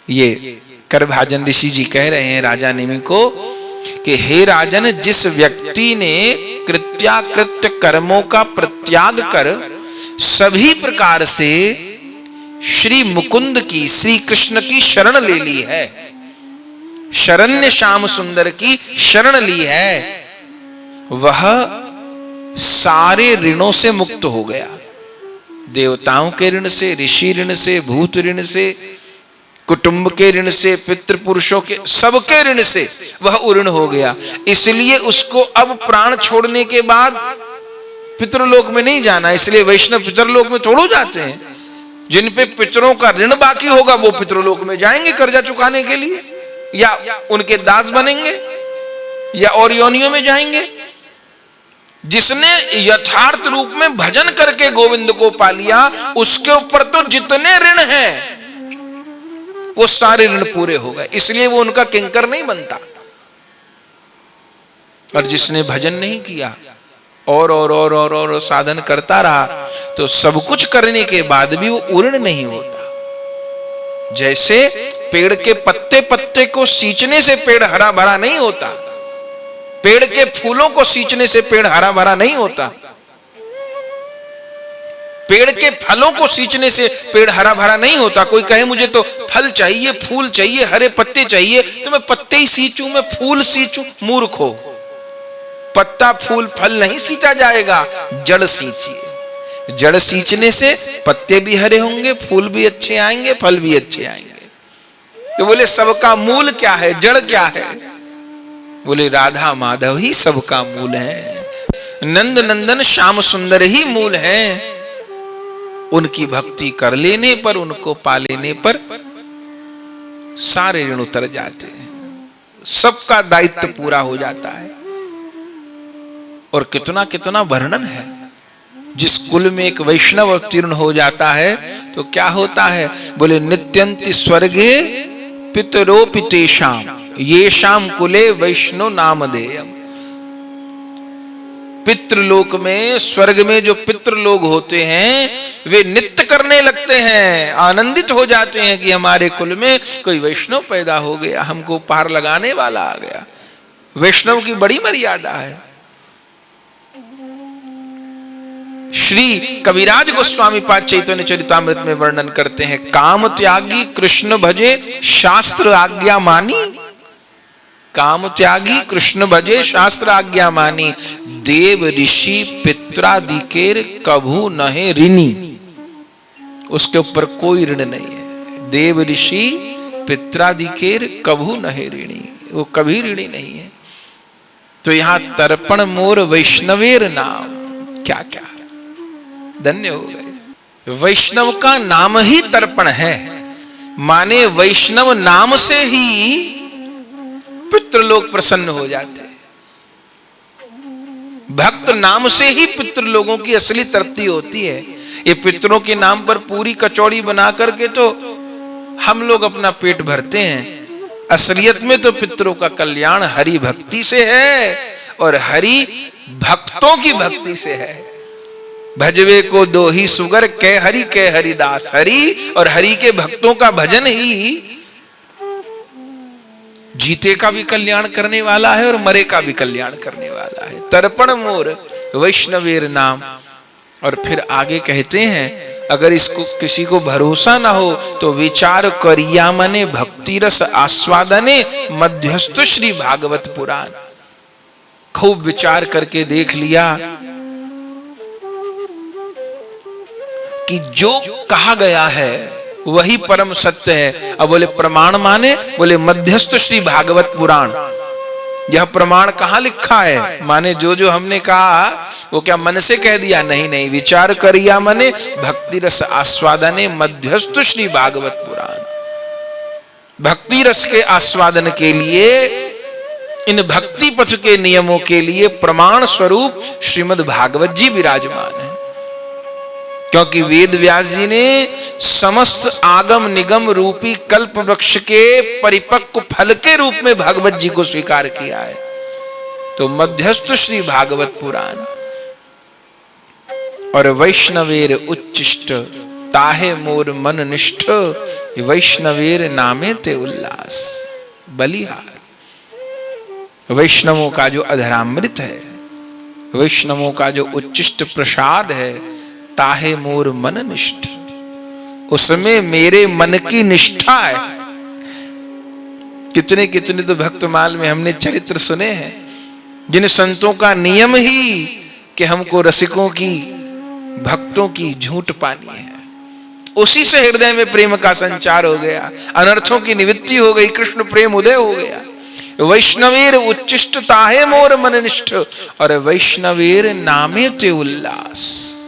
ये करभाजन ऋषि जी कह रहे हैं राजा निमि को कि हे राजन, जिस व्यक्ति ने कृत्याकृत्य कर्मों का प्रत्याग कर सभी प्रकार से श्री मुकुंद की, श्री कृष्ण की शरण ले ली है, शरण्य श्याम सुंदर की शरण ली है, वह सारे ऋणों से मुक्त हो गया। देवताओं के ऋण से, ऋषि ऋण से, भूत ऋण से, कुटुंब के ऋण से, पितृ पुरुषों के, सबके ऋण से वह उऋण हो गया। इसलिए उसको अब प्राण छोड़ने के बाद पितृलोक में नहीं जाना। इसलिए वैष्णव पितृलोक में थोड़ो जाते हैं। जिन पे पितरों का ऋण बाकी होगा वो पितृलोक में जाएंगे कर्जा चुकाने के लिए, या उनके दास बनेंगे, या और योनियों में जाएंगे। जिसने यथार्थ रूप में भजन करके गोविंद को पा लिया, उसके ऊपर तो जितने ऋण हैं वो सारे ऋण पूरे हो गए। इसलिए वो उनका किंकर नहीं बनता। और जिसने भजन नहीं किया और साधन करता रहा, तो सब कुछ करने के बाद भी वो उऋण नहीं होता। जैसे पेड़ के पत्ते पत्ते को सींचने से पेड़ हरा भरा नहीं होता, पेड़ के फूलों को सींचने से पेड़ हरा भरा नहीं होता, पेड़ के फलों को सींचने से पेड़ हरा भरा नहीं होता। कोई कहे मुझे तो फल चाहिए, फूल चाहिए, हरे पत्ते चाहिए, तो मैं पत्ते ही सींचूं, मैं फूल सींचूं? मूर्ख हो। पत्ता फूल फल नहीं सींचा जाएगा, जड़ सींचिए। जड़ सींचने से पत्ते भी हरे होंगे, फूल भी अच्छे आएंगे, फल भी अच्छे आएंगे। तो बोले सबका मूल क्या है, जड़ क्या है? बोले राधा माधव ही सबका मूल है, नंद नंदन श्याम सुंदर ही मूल है। उनकी भक्ति कर लेने पर, उनको पा लेने पर सारे ऋण उतर जाते हैं, सबका दायित्व पूरा हो जाता है। और कितना कितना वर्णन है। जिस कुल में एक वैष्णव अवतीर्ण हो जाता है तो क्या होता है? बोले नित्यंति स्वर्गे पितरोपितेषाम येषाम कुले वैष्णव नामधेयम्। पितृलोक में, स्वर्ग में जो पितृलोक होते हैं वे नित्य करने लगते हैं, आनंदित हो जाते हैं कि हमारे कुल में कोई वैष्णव पैदा हो गया, हमको पार लगाने वाला आ गया। वैष्णव की बड़ी मर्यादा है। श्री कविराज गोस्वामी पाद चैतन्य चरितामृत में वर्णन करते हैं, काम त्यागी कृष्ण भजे शास्त्र आज्ञा मानी। काम त्यागी कृष्ण भजे शास्त्र आज्ञा मानी, देव ऋषि पित्रादिकेर कभू नहे ऋणी। उसके ऊपर कोई ऋण नहीं है। देव ऋषि पित्रादिकेर कभू नहे ऋणी, वो कभी ऋणी नहीं है। तो यहां तर्पण मोर वैष्णवेर नाम, क्या क्या धन्य हो गए। वैष्णव का नाम ही तर्पण है, माने वैष्णव नाम से ही पितृलोक प्रसन्न हो जाते हैं। भक्त नाम से ही पितृलोगों की असली तृप्ति होती है। ये पितरों के नाम पर पूरी कचौड़ी बना करके तो हम लोग अपना पेट भरते हैं। असलियत में तो पितरों का कल्याण हरि भक्ति से है और हरि भक्तों की भक्ति से है। भजवे को दो ही सुगर कै हरिदास, हरि और हरि के भक्तों का भजन ही जीते का भी कल्याण करने वाला है और मरे का भी कल्याण करने वाला है। तर्पण मोर वैष्णवेर नाम। और फिर आगे कहते हैं, अगर इसको किसी को भरोसा ना हो तो विचार करिया मने भक्ति रस आस्वादने मध्यस्थ श्री भागवत पुराण। खूब विचार करके देख लिया कि जो कहा गया है वही परम सत्य है। अब बोले प्रमाण माने, बोले मध्यस्थ श्री भागवत पुराण। यह प्रमाण कहां लिखा है? माने जो जो हमने कहा वो क्या मन से कह दिया? नहीं नहीं, विचार करिया मने भक्ति रस आस्वादने मध्यस्थ श्री भागवत पुराण। भक्ति रस के आस्वादन के लिए, इन भक्ति पथ के नियमों के लिए प्रमाण स्वरूप श्रीमद् भागवत जी विराजमान है। क्योंकि वेद व्यास जी ने समस्त आगम निगम रूपी कल्प वृक्ष के परिपक्व फल के रूप में भागवत जी को स्वीकार किया है। तो मध्यस्थ श्री भागवत पुराण। और वैष्णवेर उच्चिष्ट ताहे मोर मन निष्ठ, वैष्णवेर नामे ते उल्लास। बलिहार वैष्णवों का जो अधरामृत है, वैष्णवों का जो उच्चिष्ट प्रसाद है, ताहे मोर मन निष्ठ, उसमें मेरे मन की निष्ठा है। कितने कितने तो भक्तमाल में हमने चरित्र सुने हैं, जिन संतों का नियम ही कि हमको रसिकों की, भक्तों की झूठ पानी है, उसी से हृदय में प्रेम का संचार हो गया, अनर्थों की निवृत्ति हो गई, कृष्ण प्रेम उदय हो गया। वैष्णवेर उच्चिष्ट ताहे मोर मन निष्ठ, और वैष्णवेर नामे ते उल्लास।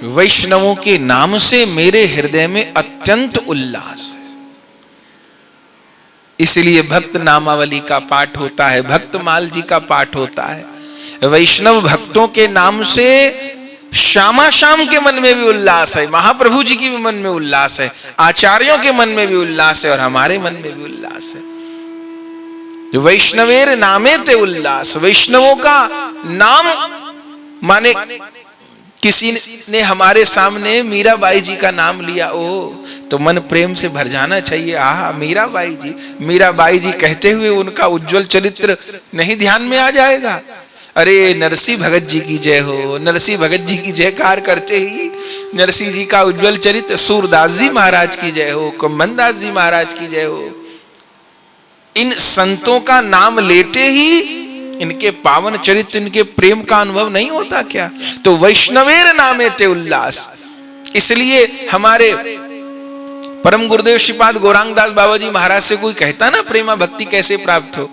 वैष्णवों के नाम से मेरे हृदय में अत्यंत उल्लास है। इसलिए भक्त नामावली का पाठ होता है, भक्तमाल जी का पाठ होता है। वैष्णव भक्तों के नाम से श्यामा श्याम के मन में भी उल्लास है, महाप्रभु जी की भी मन में उल्लास है, आचार्यों के मन में भी उल्लास है और हमारे मन में भी उल्लास है। वैष्णवेर नामे ते उल्लास। वैष्णवों का नाम माने किसी ने हमारे सामने मीराबाई जी का नाम लिया, ओ तो मन प्रेम से भर जाना चाहिए। आहा मीराबाई जी, मीराबाई जी कहते हुए उनका उज्जवल चरित्र नहीं ध्यान में आ जाएगा? अरे नरसिंह भगत जी की जय हो, नरसिंह भगत जी की जयकार करते ही नरसिंह जी का उज्जवल चरित्र, सूरदास जी महाराज की जय हो, कुम्भनदास जी महाराज की जय हो। इन संतों का नाम लेते ही इनके पावन चरित्र, इनके प्रेम का अनुभव नहीं होता क्या? तो वैष्णवेर नामे ते उल्लास। इसलिए हमारे परम गुरुदेव श्रीपाद गौरांगदास बाबा जी महाराज से कोई कहता ना प्रेमा भक्ति कैसे प्राप्त हो,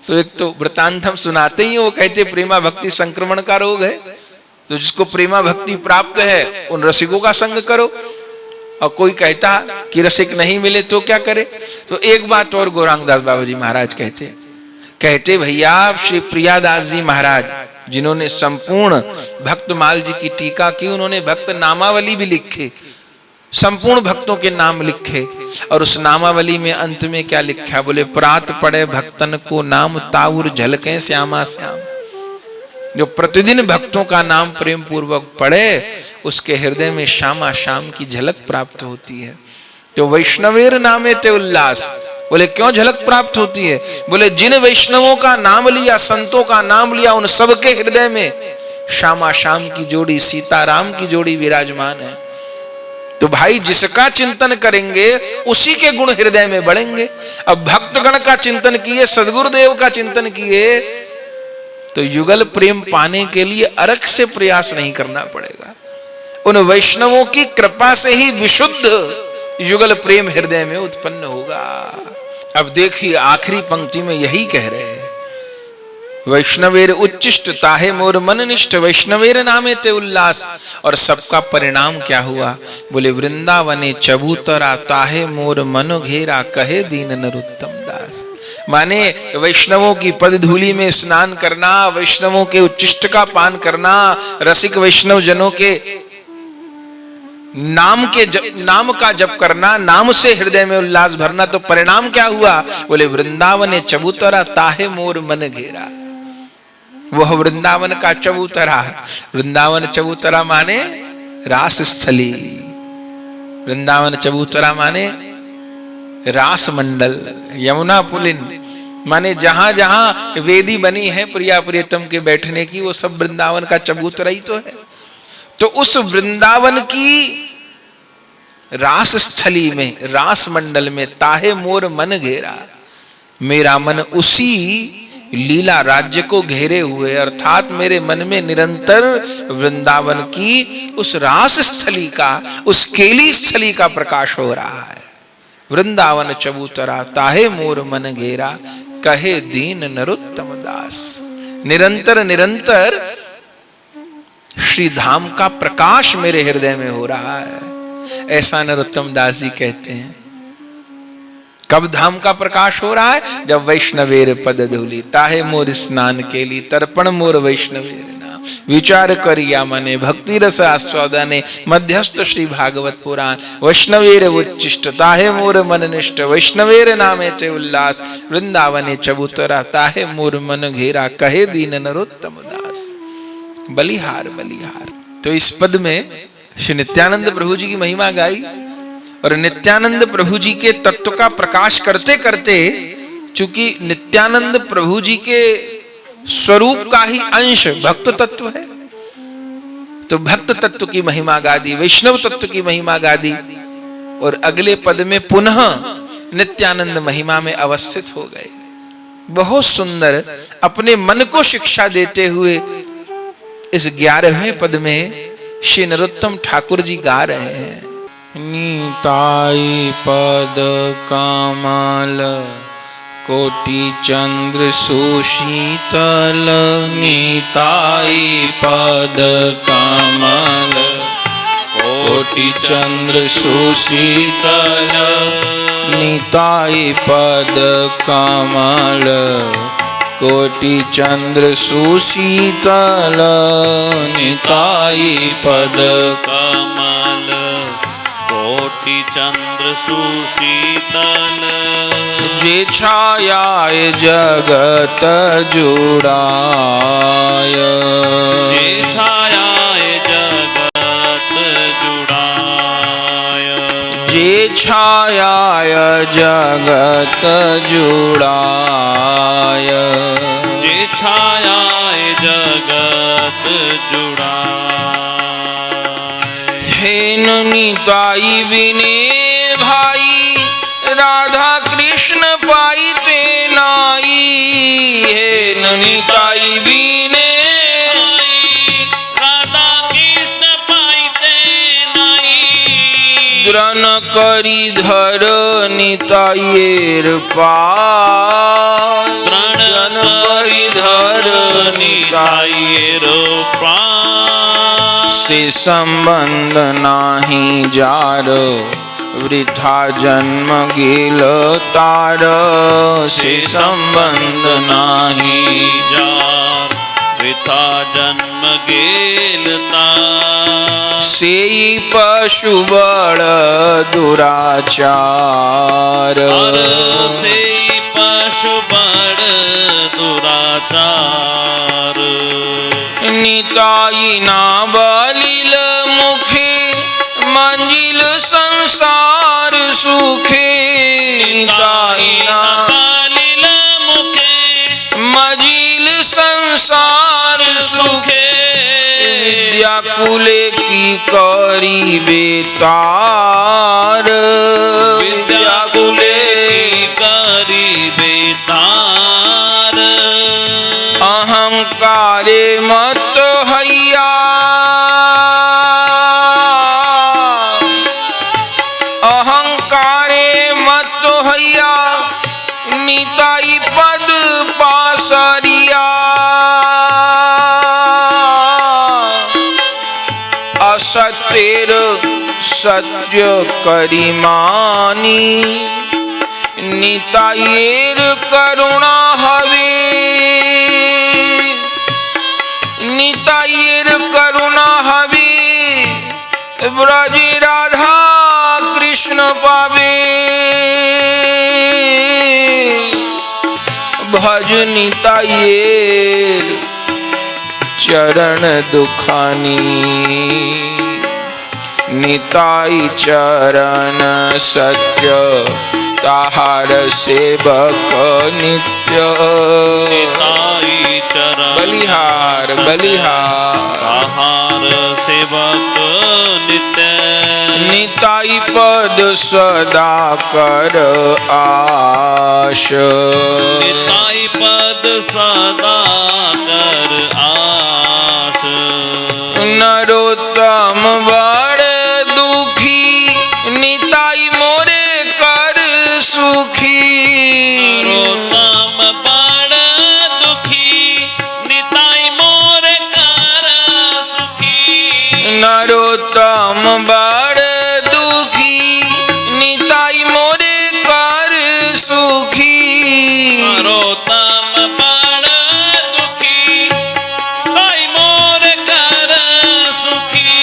तो एक तो वृतांत हम सुनाते ही, वो कहते प्रेमा भक्ति संक्रमण का रोग है। तो जिसको प्रेमा भक्ति प्राप्त है उन रसिकों का संग करो। और कोई कहता कि रसिक नहीं मिले तो क्या करे? तो एक बात और गौरांगदास बाबा जी महाराज कहते भैया श्री प्रियादास जी महाराज, जिन्होंने संपूर्ण भक्तमाल जी की टीका की, उन्होंने भक्त नामावली भी लिखे, संपूर्ण भक्तों के नाम लिखे। और उस नामावली में अंत में क्या लिखा? बोले प्रात पड़े भक्तन को नाम, ताउर झलके श्यामा श्याम। जो प्रतिदिन भक्तों का नाम प्रेम पूर्वक पढ़े, उसके हृदय में श्यामा श्याम की झलक प्राप्त होती है। तो वैष्णवेर नामे ते उल्लास। बोले क्यों झलक प्राप्त होती है? बोले जिन वैष्णवों का नाम लिया, संतों का नाम लिया, उन सबके हृदय में श्यामा श्याम की जोड़ी, सीताराम की जोड़ी विराजमान है। तो भाई जिसका चिंतन करेंगे उसी के गुण हृदय में बढ़ेंगे। अब भक्तगण का चिंतन किए, सदगुरुदेव का चिंतन किए, तो युगल प्रेम पाने के लिए अर्क से प्रयास नहीं करना पड़ेगा। उन वैष्णवों की कृपा से ही विशुद्ध युगल प्रेम हृदय में उत्पन्न होगा। अब देखिए आखिरी पंक्ति में यही कह रहे हैं, वैष्णवेर उच्चिष्ट ताहे मोर मन निष्ठ, वैष्णवेर नामे ते उल्लास। और सबका परिणाम क्या हुआ? बोले वृंदावने चबूतरा ताहे मोर मन घेरा, कहे दीन नरोत्तम दास। माने वैष्णवों की पदधूलि में स्नान करना, वैष्णवों के उच्चिष्ट का पान करना, रसिक वैष्णव जनों के नाम का जप करना, नाम से हृदय में उल्लास भरना। तो परिणाम क्या हुआ? बोले वृंदावने चबूतरा ताहे मोर मन घेरा। वह वृंदावन का चबूतरा, वृंदावन चबूतरा माने रास स्थली, वृंदावन चबूतरा माने रास मंडल, यमुना पुलिन, माने जहां जहां वेदी बनी है प्रिया प्रियतम के बैठने की, वो सब वृंदावन का चबूतरा ही तो है। तो उस वृंदावन की रास स्थली में, रास मंडल में ताहे मोर मन घेरा, मेरा मन उसी लीला राज्य को घेरे हुए, अर्थात मेरे मन में निरंतर वृंदावन की उस रास स्थली का, उस केली स्थली का प्रकाश हो रहा है। वृंदावन चबूतरा ताहे मोर मन घेरा, कहे दीन नरोत्तम दास। निरंतर निरंतर श्री धाम का प्रकाश मेरे हृदय में हो रहा है, ऐसा नरोत्तम दास जी कहते हैं। कब धाम का प्रकाश हो रहा है? जब वैष्णवेर पद धूली, ताहे मोर स्नान केली, तर्पण मोर वैष्णवेर नाम, विचार करिया मने, भक्ति रस आस्वादने, मध्यस्थ श्री भागवत पुराण, वैष्णवेर उच्चिष्ट ताहे मोर मन निष्ठ, वैष्णवेर नामे ते उल्लास, वृंदावने चबूतरा ताहे मोर मन घेरा, कहे दीन नरोत्तम दास। बलिहार बलिहार। तो इस पद में श्री नित्यानंद प्रभु जी की महिमा गाई, और नित्यानंद प्रभु जी के तत्व का प्रकाश करते करते, चूंकि नित्यानंद प्रभु जी के स्वरूप का ही अंश भक्त तत्व है, तो भक्त तत्व की महिमा गा दी, वैष्णव तत्व की महिमा गा दी, और अगले पद में पुनः नित्यानंद महिमा में अवस्थित हो गए। बहुत सुंदर अपने मन को शिक्षा देते हुए इस 11वें पद में श्री नरोत्तम ठाकुर जी गा रहे हैं, नीताई पद कमल कोटि चंद्र सुशीतल, नीताई पद कमल कोटि चंद्र सुशीतल, नीताई पद कमल कोटि चंद्र सुशीतल, नीताई पद कमल कोटि चंद्र सुशीतल, जे छायाए जगत जुड़ाय, जे छायाए जगत जुड़ाय, जे छायाय जगत जुड़ाय, जे छायाए जगत जुड़ाय। हेन नीताई बिने भाई, राधा कृष्ण पाईते नाई, हेन नीताई बिने राधा कृष्ण पाईते नाई, द्रन करी धर नीताईर पाय, द्रन करी धर नीताईर पाय, से संबंध नाही जार, वृथा जन्म गेल तार, से संबंध नाही जार, वृथा जन्म गेल तार, सेई पशु बड़ दुराचार, सेई पशु बड़ दुराचार, निताई ना बलिल मुखे, मंजिल संसार सुखे, निताई ना बलिल मुखे, मंजिल संसार सुखे, व्याकुले की करी बेतार, व्याकुले की करी बेतार, अहंकारे मत हैया, अहंकारे मत हैया, निताई पद पासरिया, असतेर सत्य करिमानी, निताईर करुणा हवे, निताईर करुणा हवे, ब्रज राधा कृष्ण पावे, भज निताईर चरण दुखानी, निताई चरण सत्य ताहार सेवक नित्य, निताई चरण बलिहार बलिहार, ताहार सेवक नित्य, निताई पद सदा कर आश, निताई पद सदा कर आश, नरोत्तम बड़ दुखी, निताई मोरे कर सुखी, नरोत्तम बड़ दुखी, निताई मोर कर सुखी, नरोत्तम बड़ दुखी, निताई मोरे कर सुखी, नरोत्तम बड़ दुखी, निताई मोर कर सुखी,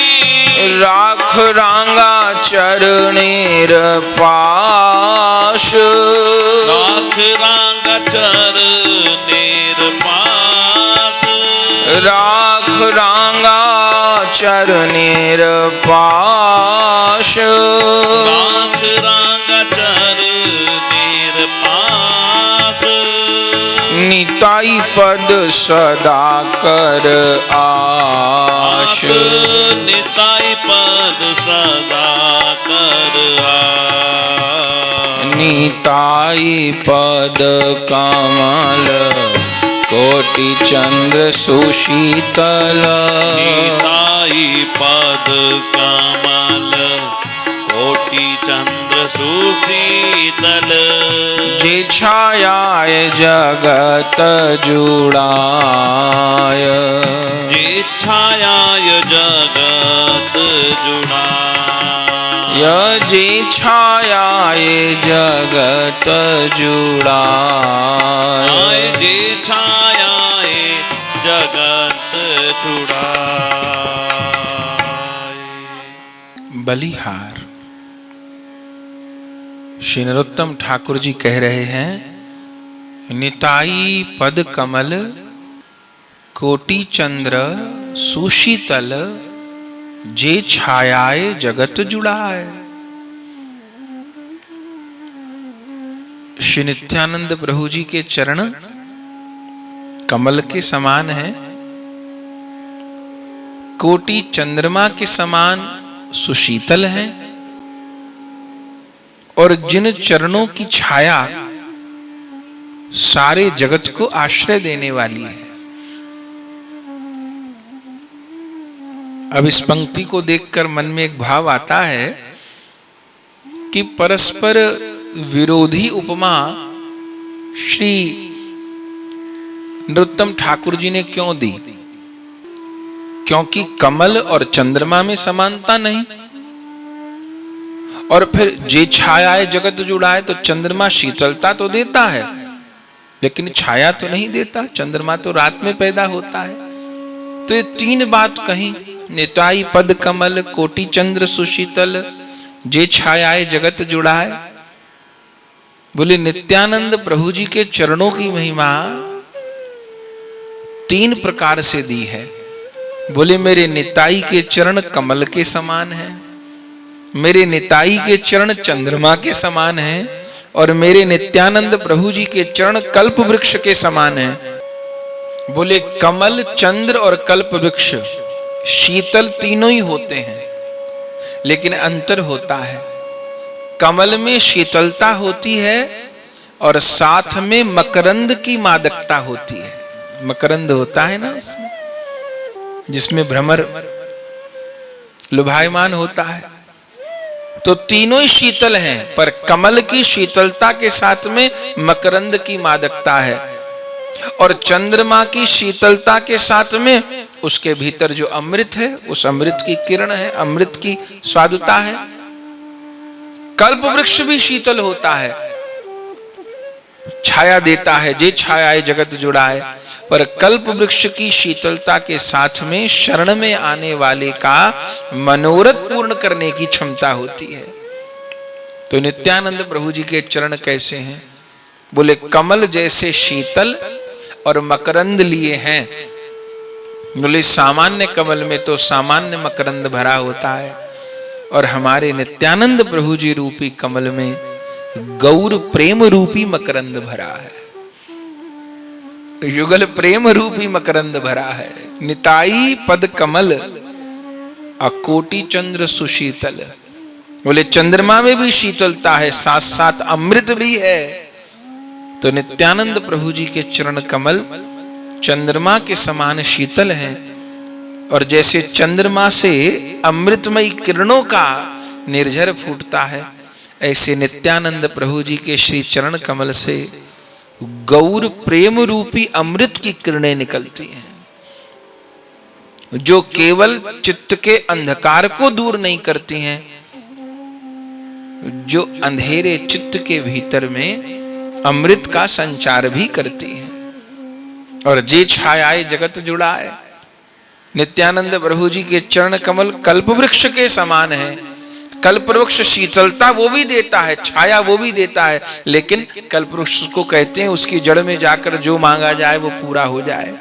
राख रांगा चरणेर पाश, लाख रांग चरणेर पास, राख रांगा चरणेर पाश, लाख रांग चरणेर पास, निताई पद सदा कर आश, निताई पद सदा कर आश, निताई पद कमल कोटि चंद्र सुशीतल, निताई पद कमल कोटि चंद्र सुशीतल, जे छायाय जगत जुड़ाय, जे छायाय जगत जुड़ाय, जे छायाय जगत जुड़ाय, जे छायाय जगत जुड़ाय। बलिहार। श्री नरोत्तम ठाकुर जी कह रहे हैं, निताई पद कमल कोटि चंद्र सुशीतल, जे छायाए जगत जुड़ाए। श्री नित्यानंद प्रभु जी के चरण कमल के समान हैं, कोटि चंद्रमा के समान सुशीतल हैं, और जिन चरणों की छाया सारे जगत को आश्रय देने वाली है। अब इस पंक्ति को देखकर मन में एक भाव आता है कि परस्पर विरोधी उपमा श्री नरोत्तम ठाकुर जी ने क्यों दी? क्योंकि कमल और चंद्रमा में समानता नहीं, और फिर जे छायाए जगत जुड़ाए, तो चंद्रमा शीतलता तो देता है लेकिन छाया तो नहीं देता। चंद्रमा तो रात में पैदा होता है। तो ये तीन बात कही, निताई पद कमल कोटि चंद्र सुशीतल, जे छायाए जगत जुड़ाए। बोले नित्यानंद प्रभु जी के चरणों की महिमा तीन प्रकार से दी है। बोले मेरे निताई के चरण कमल के समान हैं, मेरे निताई के चरण चंद्रमा के समान हैं, और मेरे नित्यानंद प्रभु जी के चरण कल्प वृक्ष के समान हैं। बोले कमल, चंद्र और कल्प वृक्ष शीतल तीनों ही होते हैं, लेकिन अंतर होता है। कमल में शीतलता होती है और साथ में मकरंद की मादकता होती है। मकरंद होता है ना उसमें, जिसमें भ्रमर लुभायमान होता है। तो तीनों ही शीतल हैं, पर कमल की शीतलता के साथ में मकरंद की मादकता है, और चंद्रमा की शीतलता के साथ में उसके भीतर जो अमृत है, उस अमृत की किरण है, अमृत की स्वादुता है। कल्प वृक्ष भी शीतल होता है, छाया देता है, जे छाया जगत जुड़ाए, पर कल्प वृक्ष की शीतलता के साथ में शरण में आने वाले का मनोरथ पूर्ण करने की क्षमता होती है। तो नित्यानंद प्रभु जी के चरण कैसे हैं? बोले कमल जैसे शीतल और मकरंद लिए हैं। बोले सामान्य कमल में तो सामान्य मकरंद भरा होता है, और हमारे नित्यानंद प्रभु जी रूपी कमल में गौर प्रेम रूपी मकरंद भरा है, युगल प्रेम रूपी मकरंद भरा है। निताई पद कमल अकोटि चंद्र सुशीतल। बोले चंद्रमा में भी शीतलता है, साथ साथ अमृत भी है। तो नित्यानंद प्रभु जी के चरण कमल चंद्रमा के समान शीतल हैं, और जैसे चंद्रमा से अमृतमयी किरणों का निर्झर फूटता है, ऐसे नित्यानंद प्रभु जी के श्री चरण कमल से गौर प्रेम रूपी अमृत की किरणें निकलती हैं, जो केवल चित्त के अंधकार को दूर नहीं करती हैं, जो अंधेरे चित्त के भीतर में अमृत का संचार भी करती हैं। और जे छायाए जगत जुड़ाए। नित्यानंद प्रभु जी के चरण कमल कल्प वृक्ष के समान है। कल्प वृक्ष शीतलता वो भी देता है, छाया वो भी देता है, लेकिन कल्प वृक्ष को कहते हैं उसकी जड़ में जाकर जो मांगा जाए वो पूरा हो जाए।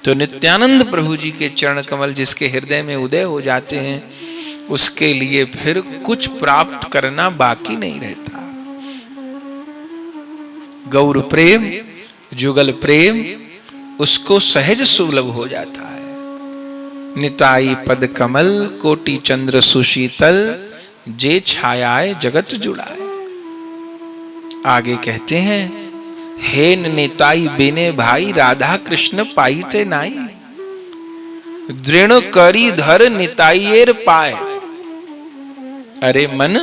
तो नित्यानंद प्रभु जी के चरण कमल जिसके हृदय में उदय हो जाते हैं, उसके लिए फिर कुछ प्राप्त करना बाकी नहीं रहता। गौर प्रेम, जुगल प्रेम उसको सहज सुलभ हो जाता है। निताई पद कमल कोटि चंद्र सुशीतल, जे छायाए जगत जुड़ाए। आगे कहते हैं, हे निताई बिने भाई राधा कृष्ण पाई ते नाई, दृढ़ करी धर निताइएर पाए। अरे मन,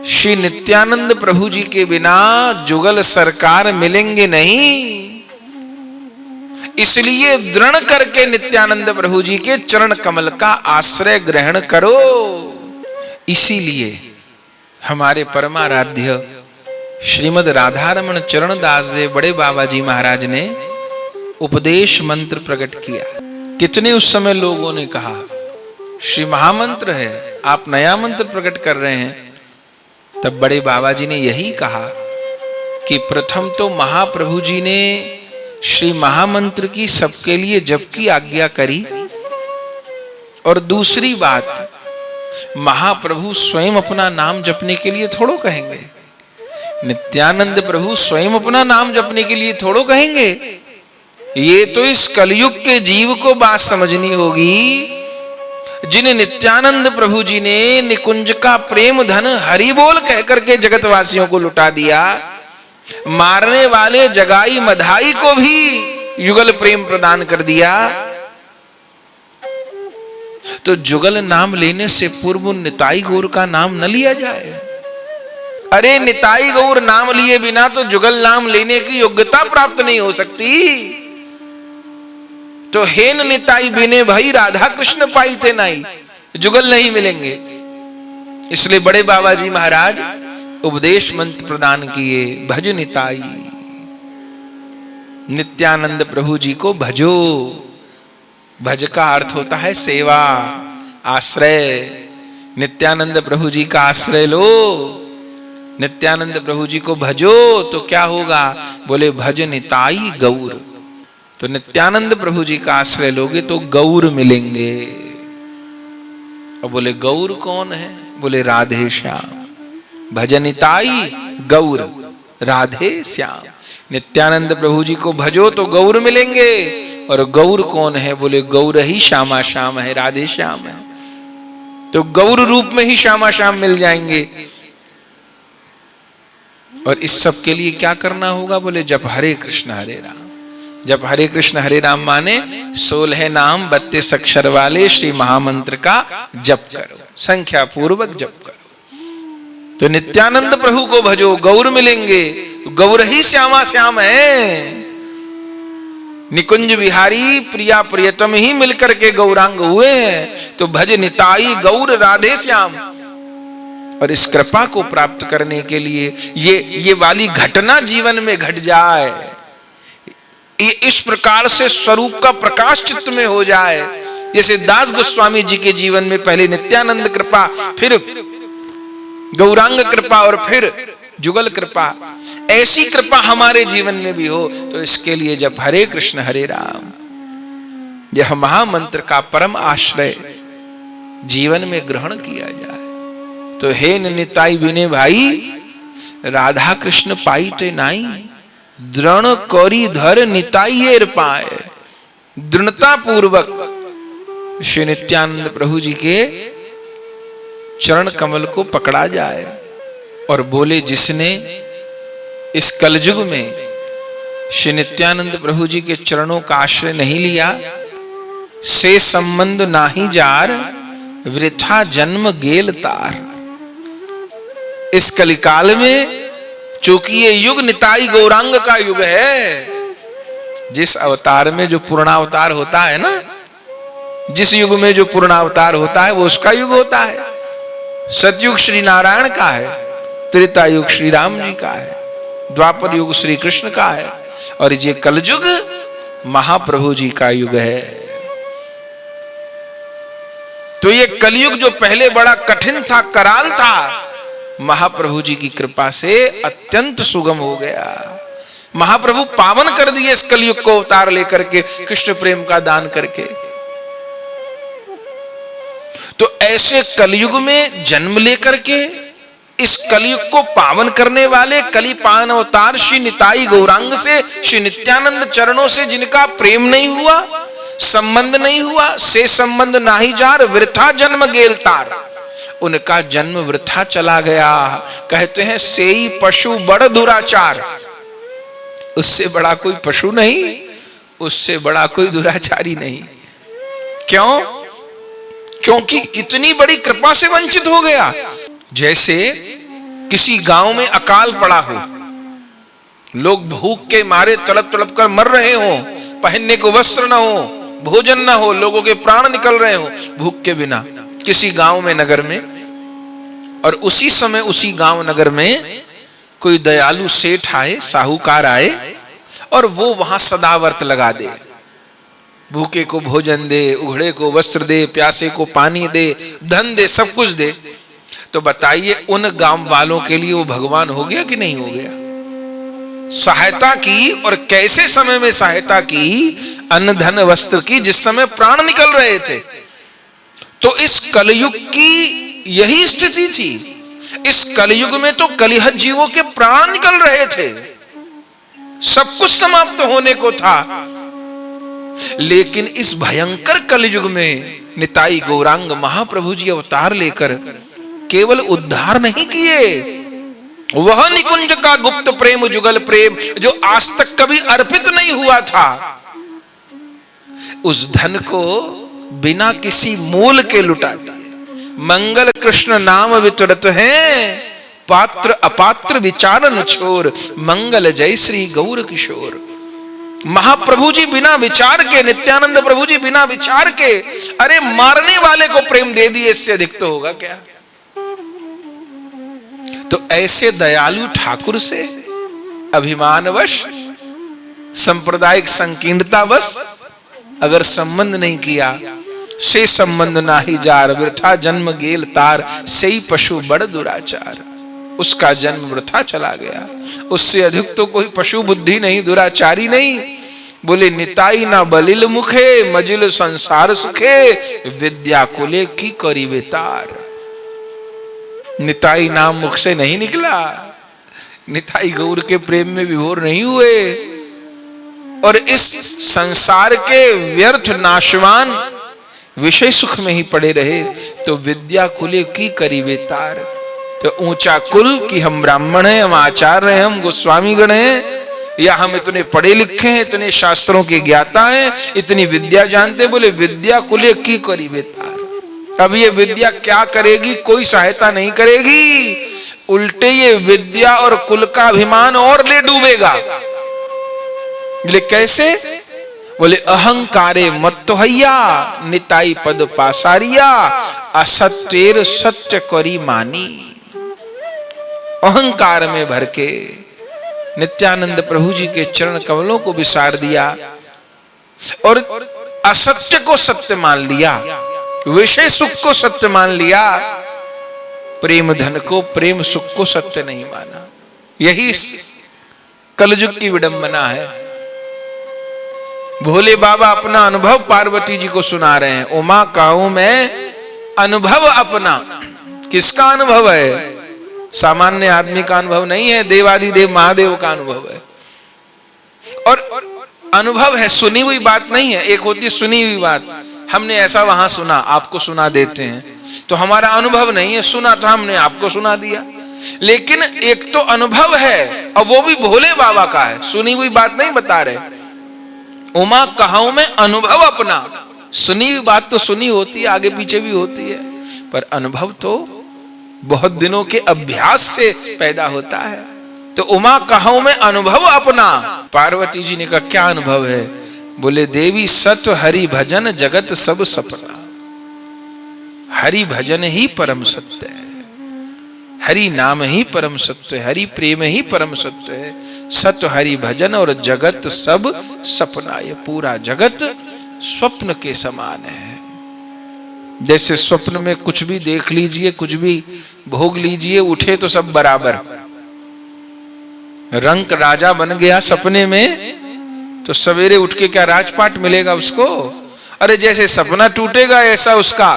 श्री नित्यानंद प्रभु जी के बिना जुगल सरकार मिलेंगे नहीं, इसलिए दृढ़ करके नित्यानंद प्रभु जी के चरण कमल का आश्रय ग्रहण करो। इसीलिए हमारे परमाराध्य श्रीमद राधारमण चरणदास जी बड़े बाबा जी महाराज ने उपदेश मंत्र प्रकट किया। कितने उस समय लोगों ने कहा श्री महामंत्र है, आप नया मंत्र प्रकट कर रहे हैं। तब बड़े बाबा जी ने यही कहा कि प्रथम तो महाप्रभु जी ने श्री महामंत्र की सबके लिए जप की आज्ञा करी, और दूसरी बात, महाप्रभु स्वयं अपना नाम जपने के लिए थोड़ो कहेंगे। नित्यानंद प्रभु स्वयं अपना नाम जपने के लिए थोड़ो कहेंगे। ये तो इस कलयुग के जीव को बात समझनी होगी, जिन नित्यानंद प्रभु जी ने निकुंज का प्रेम धन हरि बोल कहकर के जगतवासियों को लुटा दिया, मारने वाले जगाई मधाई को भी युगल प्रेम प्रदान कर दिया। तो जुगल नाम लेने से पूर्व निताई गौर का नाम न लिया जाए। अरे निताई गौर नाम लिए बिना तो जुगल नाम लेने की योग्यता प्राप्त नहीं हो सकती। तो हेन निताई बिने भाई राधा कृष्ण पाई थे नाई, जुगल नहीं मिलेंगे। इसलिए बड़े बाबा जी महाराज उपदेश मंत्र प्रदान किए, भज निताई। नित्यानंद प्रभु जी को भजो। भज का अर्थ होता है सेवा, आश्रय। नित्यानंद प्रभु जी का आश्रय लो, नित्यानंद प्रभु जी को भजो तो क्या होगा? बोले भज निताई गौर। तो नित्यानंद प्रभु जी का आश्रय लोगे तो गौर मिलेंगे। और बोले गौर कौन है? बोले राधे श्याम। भजनिताई गौर राधे श्याम। नित्यानंद प्रभु जी को भजो तो गौर मिलेंगे। और गौर कौन है? बोले गौर ही श्यामा श्याम है, राधे श्याम है। तो गौर रूप में ही श्यामा श्याम मिल जाएंगे। और इस सब के लिए क्या करना होगा? बोले जप हरे कृष्ण हरे राम। जब हरे कृष्ण हरे राम माने 16 नाम 32 अक्षर वाले श्री महामंत्र का जप करो, संख्या पूर्वक जप करो। तो नित्यानंद प्रभु को भजो, गौर मिलेंगे। गौर ही श्यामा श्याम है। निकुंज बिहारी प्रिया प्रियतम ही मिलकर के गौरांग हुए हैं। तो भज निताई गौर राधे श्याम। और इस कृपा को प्राप्त करने के लिए ये वाली घटना जीवन में घट जाए, ये इस प्रकार से स्वरूप का प्रकाश चित्त में हो जाए। जैसे दास गोस्वामी जी के जीवन में पहले नित्यानंद कृपा, फिर गौरांग कृपा और फिर जुगल कृपा, ऐसी कृपा हमारे जीवन में भी हो। तो इसके लिए जब हरे कृष्ण हरे राम, यह महामंत्र का परम आश्रय जीवन में ग्रहण किया जाए। तो हे निताई विने भाई, राधा कृष्ण पाई ते नाई, दृढ़ कौरी धर निताइएर पाए। दृढ़ता पूर्वक श्री नित्यानंद प्रभु जी के चरण कमल को पकड़ा जाए और बोले, जिसने इस कलयुग में श्री नित्यानंद प्रभु जी के चरणों का आश्रय नहीं लिया, से संबंध नाही जार, वृथा जन्म गेल तार। इस कलिकाल में चूंकि ये युग निताई गौरांग का युग है, जिस अवतार में जो पूर्णावतार होता है ना, जिस युग में जो पूर्णावतार होता है वो उसका युग होता है। सतयुग श्री नारायण का है, त्रेता युग श्री राम जी का है, द्वापर युग श्री कृष्ण का है, और ये कलयुग महाप्रभु जी का युग है। तो ये कलयुग जो पहले बड़ा कठिन था, कराल था, महाप्रभु जी की कृपा से अत्यंत सुगम हो गया। महाप्रभु पावन कर दिए इस कलयुग को अवतार लेकर के, कृष्ण प्रेम का दान करके। तो ऐसे कलयुग में जन्म लेकर के इस कलयुग को पावन करने वाले कली पावन अवतार श्री निताई गौरांग से, श्री नित्यानंद चरणों से जिनका प्रेम नहीं हुआ, संबंध नहीं हुआ, से संबंध नाही जार, वृथा जन्म गेल तार। उनका जन्म वृथा चला गया। कहते हैं सेई पशु बड़ दुराचार। उससे बड़ा कोई पशु नहीं, उससे बड़ा कोई दुराचारी नहीं। क्यों? क्योंकि इतनी बड़ी कृपा से वंचित हो गया। जैसे किसी गांव में अकाल पड़ा हो, लोग भूख के मारे तड़प तड़प कर मर रहे हो, पहनने को वस्त्र न हो, भोजन न हो, लोगों के प्राण निकल रहे हो भूख के बिना, किसी गांव में नगर में। और उसी समय उसी गांव नगर में कोई दयालु सेठ आए, साहूकार आए, और वो वहां सदाव्रत लगा दे, भूखे को भोजन दे, उघड़े को वस्त्र दे, प्यासे को पानी दे, धन दे, सब कुछ दे। तो बताइए उन गांव वालों के लिए वो भगवान हो गया कि नहीं हो गया? सहायता की, और कैसे समय में सहायता की? अन्न धन वस्त्र की, जिस समय प्राण निकल रहे थे। तो इस कलयुग की यही स्थिति थी। इस कलयुग में तो कलिहत जीवों के प्राण निकल रहे थे, सब कुछ समाप्त होने को था। लेकिन इस भयंकर कलयुग में निताई गौरांग महाप्रभु जी अवतार लेकर केवल उद्धार नहीं किए, वह निकुंज का गुप्त प्रेम, जुगल प्रेम जो आज तक कभी अर्पित नहीं हुआ था, उस धन को बिना किसी मूल के लुटा दिए। मंगल कृष्ण नाम वितरत हैं, पात्र अपात्र विचारन छोर, मंगल जय श्री गौर किशोर। महाप्रभु जी बिना विचार के, नित्यानंद प्रभु जी बिना विचार के, अरे मारने वाले को प्रेम दे दिए, इससे अधिक तो होगा क्या? तो ऐसे दयालु ठाकुर से अभिमानवश, सांप्रदायिक संकीर्णतावश अगर संबंध नहीं किया, से संबंध नाही जार, वृथा जन्म गेल तार, सेई पशु बड़ दुराचार। उसका जन्म वृथा चला गया। उससे अधिक तो कोई पशु बुद्धि नहीं, दुराचारी नहीं। बोले निताई ना बलिल मुखे, मजिल संसार सुखे, विद्या कुले की करी बेतार। निताई नाम मुख से नहीं निकला, निताई गौर के प्रेम में विभोर नहीं हुए और इस संसार के व्यर्थ नाशवान विषय सुख में ही पड़े रहे, तो विद्या कुले की करीबे तार। तो ऊंचा कुल कि हम ब्राह्मण हैं, हम आचार्य हैं, हम गोस्वामी गण हैं, या हम इतने पढ़े लिखे हैं, इतने शास्त्रों के ज्ञाता हैं, इतनी विद्या जानते हैं। बोले विद्या कुले की करीबे तार। अब ये विद्या क्या करेगी? कोई सहायता नहीं करेगी, उल्टे ये विद्या और कुल का अभिमान और ले डूबेगा। बोले कैसे? बोले अहंकारे मत्तोहैया निताई पद पासारिया असत्येर सत्य करी मानी। अहंकार में भर के नित्यानंद प्रभु जी के चरण कमलों को विसार दिया और असत्य को सत्य मान लिया, विषय सुख को सत्य मान लिया, प्रेम धन को, प्रेम सुख को सत्य नहीं माना। यही कलयुग की विडंबना है। भोले बाबा अपना अनुभव पार्वती जी को सुना रहे हैं। उमा कहूं मैं अनुभव अपना। किसका अनुभव है? सामान्य आदमी का अनुभव नहीं है, देवादिदेव महादेव का अनुभव है। और अनुभव है, सुनी हुई बात नहीं है। एक होती है सुनी हुई बात, हमने ऐसा वहां सुना, आपको सुना देते हैं, तो हमारा अनुभव नहीं है, सुना था हमने, आपको सुना दिया। लेकिन एक तो अनुभव है और वो भी भोले बाबा का है, सुनी हुई बात नहीं बता रहे। उमा कहाऊं मैं अनुभव अपना। सुनी हुई बात तो सुनी होती है, आगे पीछे भी होती है, पर अनुभव तो बहुत दिनों के अभ्यास से पैदा होता है। तो उमा कहाऊं मैं अनुभव अपना। पार्वती जी ने कहा क्या अनुभव है? बोले देवी सत हरि भजन जगत सब सपना। हरि भजन ही परम सत्य है, हरि नाम ही परम सत्य है, हरि प्रेम ही परम सत्य है। सत हरि भजन और जगत सब सपना। ये पूरा जगत स्वप्न के समान है। जैसे स्वप्न में कुछ भी देख लीजिए, कुछ भी भोग लीजिए, उठे तो सब बराबर। रंक राजा बन गया सपने में, तो सवेरे उठ के क्या राजपाट मिलेगा उसको? अरे जैसे सपना टूटेगा ऐसा उसका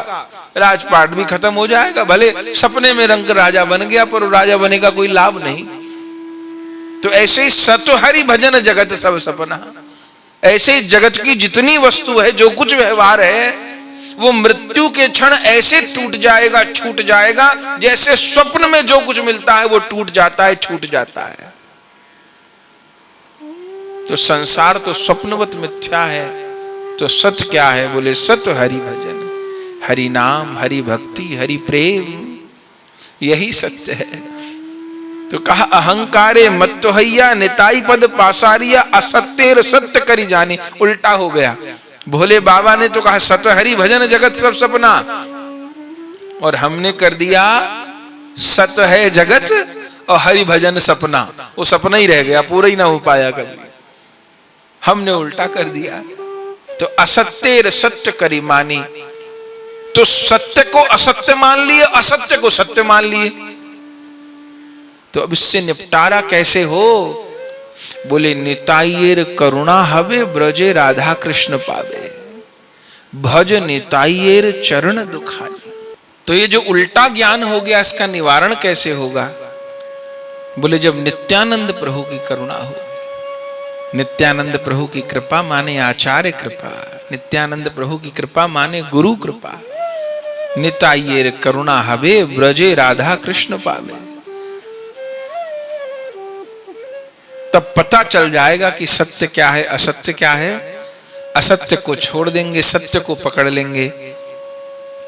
राजपाट भी खत्म हो जाएगा। भले सपने में रंक राजा बन गया, पर राजा बने का कोई लाभ नहीं। तो ऐसे ही सतहरि भजन जगत सब सपना। ऐसे ही जगत की जितनी वस्तु है, जो कुछ व्यवहार है, वो मृत्यु के क्षण ऐसे टूट जाएगा, छूट जाएगा, जैसे स्वप्न में जो कुछ मिलता है वो टूट जाता है, छूट जाता है। तो संसार तो स्वप्नवत मिथ्या है, तो सच क्या है? बोले सत हरि भजन, हरि नाम, हरि भक्ति, हरि प्रेम, यही सत्य है। तो कहा अहंकारे मत्तोहैया निताई पद पासारिया असत्येर सत्य करी जानी। उल्टा हो गया। भोले बाबा ने तो कहा सत हरि भजन जगत सब सपना, और हमने कर दिया सत है जगत और हरि भजन सपना। वो सपना ही रह गया, पूरा ही ना हो पाया कभी। हमने उल्टा कर दिया। तो असत्येर सत्य करी मानी। तो सत्य को असत्य मान लिए, असत्य को सत्य मान लिए। तो अब इससे निपटारा कैसे हो? बोले निताइएर करुणा हवे ब्रजे राधा कृष्ण पावे, भज निताइएर चरण दुखानी। तो ये जो उल्टा ज्ञान हो गया, इसका निवारण कैसे होगा? बोले जब नित्यानंद प्रभु की करुणा होगी। नित्यानंद प्रभु की कृपा माने आचार्य कृपा, नित्यानंद प्रभु की कृपा माने गुरु कृपा। निताइएर करुणा हवे ब्रजे राधा कृष्ण पावे। तब पता चल जाएगा कि सत्य क्या है, असत्य क्या है। असत्य को छोड़ देंगे, सत्य को पकड़ लेंगे,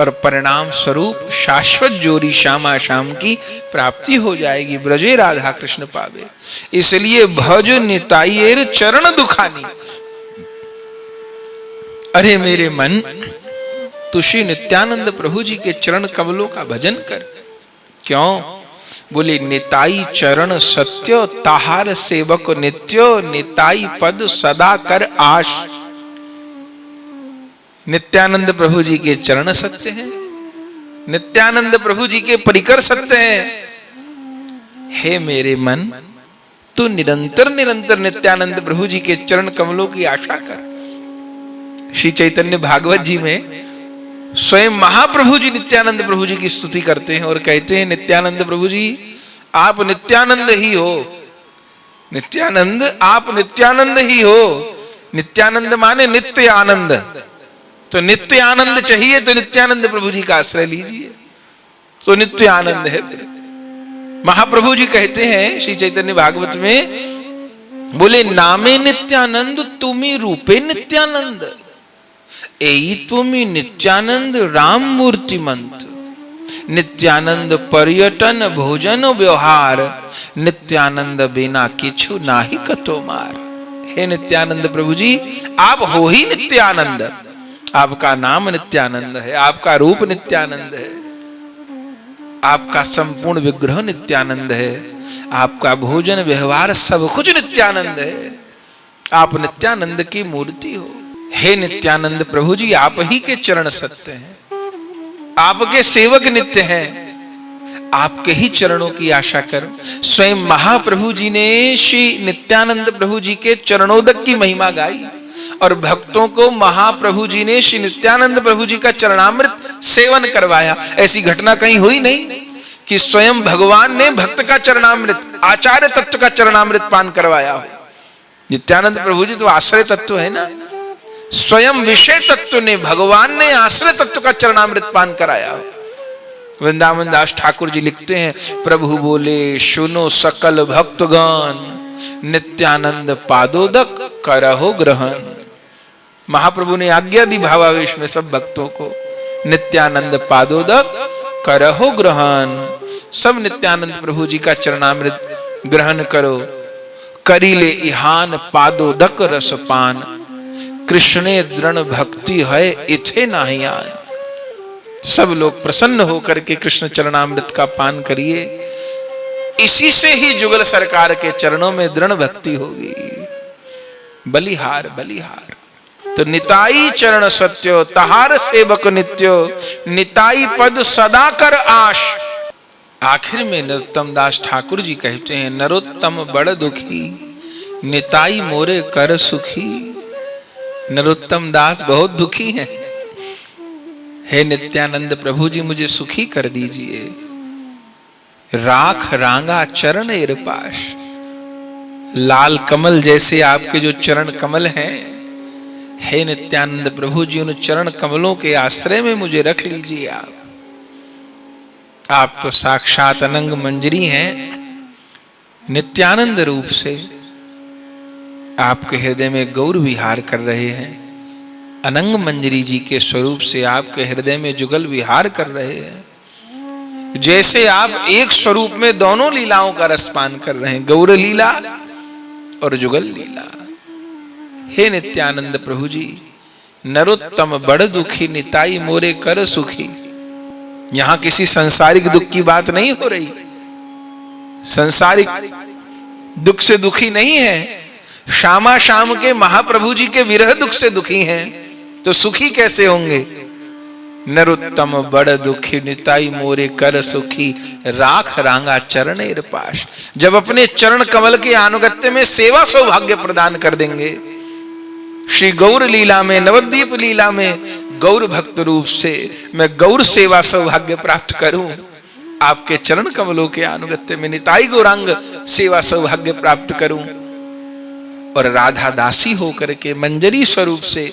और परिणाम स्वरूप शाश्वत जोरी श्यामा श्याम की प्राप्ति हो जाएगी। ब्रजे राधा कृष्ण पावे। इसलिए भज निताइएर चरण दुखानी। अरे मेरे मन, तू श्री नित्यानंद प्रभु जी के चरण कमलों का भजन कर। क्यों? बोले निताई चरण सत्य ताहार सेवक नित्य, निताई पद सदा कर आश। नित्यानंद प्रभु जी के चरण सत्य हैं, नित्यानंद प्रभु जी के परिकर सत्य हैं। हे मेरे मन, तू निरंतर निरंतर नित्यानंद प्रभु जी के चरण कमलों की आशा कर। श्री चैतन्य भागवत जी में स्वयं महाप्रभु जी नित्यानंद प्रभु जी की स्तुति करते हैं और कहते हैं नित्यानंद प्रभु जी आप नित्यानंद ही हो। नित्यानंद, आप नित्यानंद ही हो। नित्यानंद माने नित्य आनंद। तो नित्य आनंद चाहिए तो नित्यानंद प्रभु जी का आश्रय लीजिए, तो नित्य आनंद है। फिर महाप्रभु जी कहते हैं श्री चैतन्य भागवत में, बोले नामे नित्यानंद तुम्ही रूपे नित्यानंद, एई तुम्ही नित्यानंद राम मूर्तिमंत। नित्यानंद पर्यटन भोजन व्यवहार, नित्यानंद बिना किछु नाही कतो मार। हे नित्यानंद प्रभु जी, आप हो ही नित्यानंद। आपका नाम नित्यानंद है, आपका रूप नित्यानंद है, आपका संपूर्ण विग्रह नित्यानंद है, आपका भोजन व्यवहार सब कुछ नित्यानंद है। आप नित्यानंद की मूर्ति हो। हे नित्यानंद प्रभु जी, आप ही के चरण सत्य हैं, आपके सेवक नित्य हैं, आपके ही चरणों की आशा कर। स्वयं महाप्रभु जी ने श्री नित्यानंद प्रभु जी के चरणोदक की महिमा गाई और भक्तों को महाप्रभु जी ने श्री नित्यानंद प्रभु जी का चरणामृत सेवन करवाया। ऐसी घटना कहीं हुई नहीं कि स्वयं भगवान ने भक्त का चरणामृत, आचार्य तत्व का चरणामृत पान करवाया हो। नित्यानंद प्रभु जी तो आश्रय तत्व है ना, स्वयं विषय तत्व ने, भगवान ने आश्रय तत्व का चरणामृत पान कराया हो। वृंदावन दास ठाकुर जी लिखते हैं, प्रभु बोले सुनो सकल भक्तगण, नित्यानंद पादोदक करहो ग्रहण। महाप्रभु ने आज्ञा दी भावावेश में सब भक्तों को, नित्यानंद पादोदक करहो ग्रहण। सब नित्यानंद प्रभु जी का चरणामृत ग्रहण करो। करीले इहान पादोदक रसपान, कृष्णे दृढ़ भक्ति है इथे नाही आन। सब लोग प्रसन्न होकर के कृष्ण चरणामृत का पान करिए, इसी से ही जुगल सरकार के चरणों में दृढ़ भक्ति होगी। बलिहार बलिहार तो निताई चरण सत्यो, तहार सेवक नित्यो, निताई पद सदा कर आश। आखिर में नरोत्तम दास ठाकुर जी कहते हैं, नरोत्तम बड़ दुखी, निताई मोरे कर सुखी। नरोत्तम दास बहुत दुखी हैं। हे नित्यानंद प्रभु जी, मुझे सुखी कर दीजिए। राख रांगा चरण इरपाश, लाल कमल जैसे आपके जो चरण कमल हैं, हे नित्यानंद प्रभु जी, उन चरण कमलों के आश्रय में मुझे रख लीजिए। आप तो साक्षात अनंग मंजरी हैं। नित्यानंद रूप से आपके हृदय में गौर विहार कर रहे हैं। अनंग मंजरी जी के स्वरूप से आपके हृदय में जुगल विहार कर रहे हैं। जैसे आप एक स्वरूप में दोनों लीलाओं का रसपान कर रहे हैं, गौर लीला और जुगल लीला। हे नित्यानंद प्रभु जी, नरोत्तम बड़ दुखी, निताई मोरे कर सुखी। यहां किसी संसारिक दुख की बात नहीं हो रही। संसारिक दुख से दुखी नहीं है, श्यामा श्याम के महाप्रभु जी के विरह दुख से दुखी हैं, तो सुखी कैसे होंगे। नरोत्तम बड़ दुखी, निताई मोरे कर सुखी, राख रांगा चरण इरपाश। जब अपने चरण कमल के अनुगत्य में सेवा सौभाग्य प्रदान कर देंगे, श्री गौर लीला में, नवद्वीप लीला में गौर भक्त रूप से मैं गौर सेवा सौभाग्य प्राप्त करूं, आपके चरण कमलों के अनुगत्य में निताई गौरांग सेवा सौभाग्य प्राप्त करूं, और राधा दासी होकर के मंजरी स्वरूप से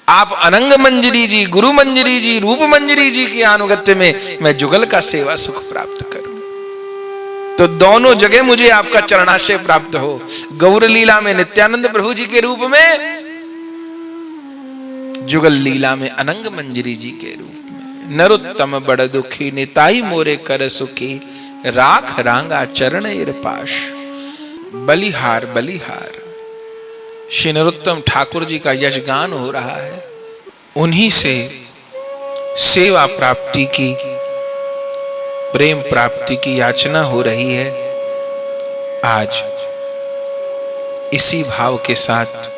आप अनंग मंजरी जी, गुरु मंजरी जी, रूप मंजरी जी के अनुगत्य में मैं जुगल का सेवा सुख प्राप्त करूं, तो दोनों जगह मुझे आपका चरणाश्रय प्राप्त हो। गौर लीला में नित्यानंद प्रभु जी के रूप में, जुगल लीला में अनंग मंजरी जी के रूप में। नरोत्तम बड़ दुखी, निताई मोरे कर सुखी, राख रांगा चरण इरपाश। बलिहार बलिहार श्री नरोत्तम ठाकुर जी का यशगान हो रहा है। उन्हीं से सेवा प्राप्ति की, प्रेम प्राप्ति की याचना हो रही है। आज इसी भाव के साथ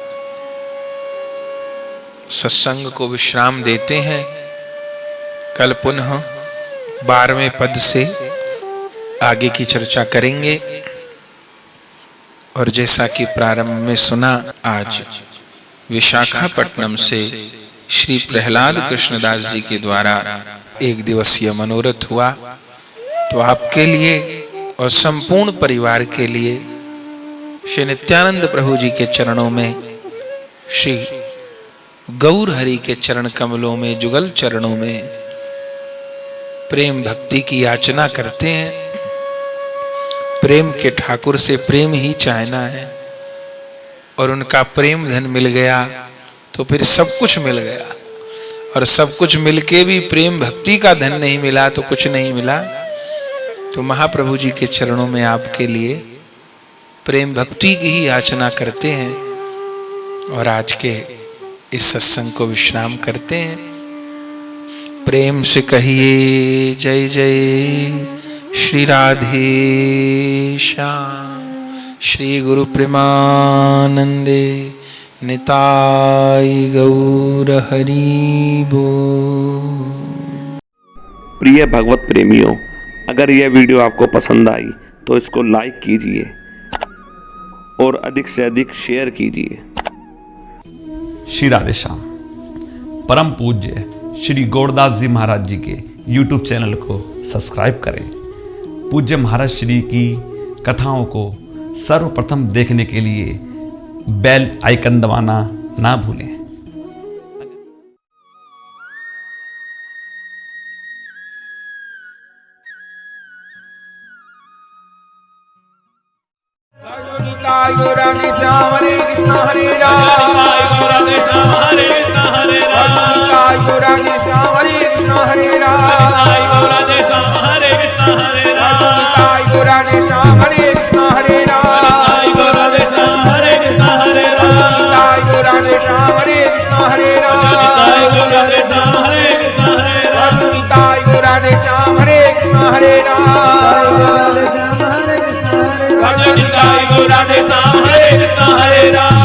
सत्संग को विश्राम देते हैं। कल पुनः 12वें पद से आगे की चर्चा करेंगे। और जैसा कि प्रारंभ में सुना, आज विशाखापट्टनम से श्री प्रहलाद कृष्णदास जी के द्वारा एक दिवसीय मनोरथ हुआ, तो आपके लिए और संपूर्ण परिवार के लिए श्री नित्यानंद प्रभु जी के चरणों में, श्री गौर हरि के चरण कमलों में, जुगल चरणों में प्रेम भक्ति की याचना करते हैं। प्रेम के ठाकुर से प्रेम ही चाहना है, और उनका प्रेम धन मिल गया तो फिर सब कुछ मिल गया, और सब कुछ मिलके भी प्रेम भक्ति का धन नहीं मिला तो कुछ नहीं मिला। तो महाप्रभु जी के चरणों में आपके लिए प्रेम भक्ति की ही याचना करते हैं, और आज के इस सत्संग को विश्राम करते हैं। प्रेम से कहिए जय जय श्री राधे श्याम, श्री गुरु प्रेमानंदे निताई गौर हरि बोल। प्रिय भगवत प्रेमियों, अगर यह वीडियो आपको पसंद आई तो इसको लाइक कीजिए और अधिक से अधिक शेयर कीजिए। श्री राधे श्याम। परम पूज्य श्री गौरदास जी महाराज जी के YouTube चैनल को सब्सक्राइब करें। पूज्य महाराज श्री की कथाओं को सर्वप्रथम देखने के लिए बेल आइकन दबाना ना भूलें। गौरांग श्याम हरे कृष्ण हरे राम, गौरांग श्याम हरे कृष्ण हरे राम, गौरांग श्याम हरे कृष्ण हरे राम, गौरांग श्याम हरे कृष्ण हरे राम, गौरांग श्याम हरे कृष्ण हरे राम, गौरांग श्याम हरे कृष्ण हरे राम, गौरांग श्याम हरे कृष्ण हरे राम, गौरांग श्याम हरे कृष्ण हरे राम, गौरांग श्याम हरे कृष्ण हरे राम, गौरांग श्याम हरे कृष्ण हरे राम, गौरांग श्याम हरे कृष्ण हरे राम,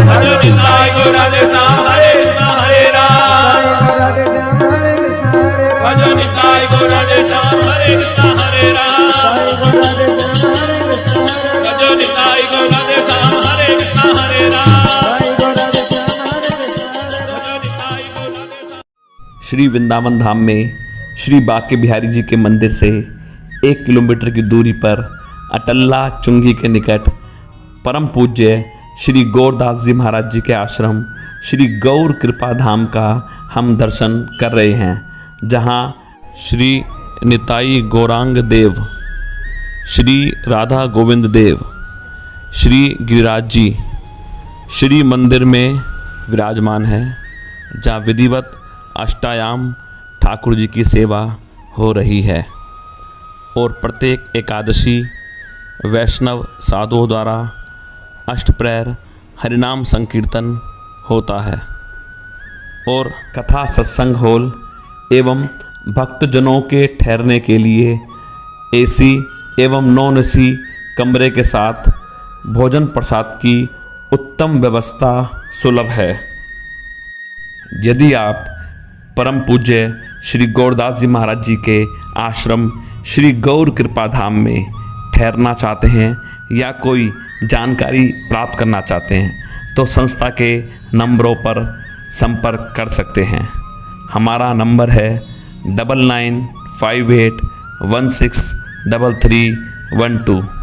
भजन निताई गौरांग श्याम हरे कृष्ण हरे राम, भजन निताई गौरांग श्याम हरे कृष्ण हरे राम, भजन निताई गौरांग। श्री वृंदावन धाम में श्री बांके बिहारी जी के मंदिर से 1 किलोमीटर की दूरी पर अटल्ला चुंगी के निकट परम पूज्य श्री गौरदास जी महाराज जी के आश्रम श्री गौर कृपा धाम का हम दर्शन कर रहे हैं, जहां श्री निताई गौरांग देव, श्री राधा गोविंद देव, श्री गिरिराज जी श्री मंदिर में विराजमान है, जहां विधिवत अष्टायाम ठाकुर जी की सेवा हो रही है। और प्रत्येक एकादशी वैष्णव साधुओं द्वारा अष्टप्रहर हरिनाम संकीर्तन होता है, और कथा सत्संग हॉल एवं भक्तजनों के ठहरने के लिए एसी एवं नॉन एसी कमरे के साथ भोजन प्रसाद की उत्तम व्यवस्था सुलभ है। यदि आप परम पूज्य श्री गौरदास जी महाराज जी के आश्रम श्री गौर कृपा धाम में ठहरना चाहते हैं या कोई जानकारी प्राप्त करना चाहते हैं तो संस्था के नंबरों पर संपर्क कर सकते हैं। हमारा नंबर है 9958163312।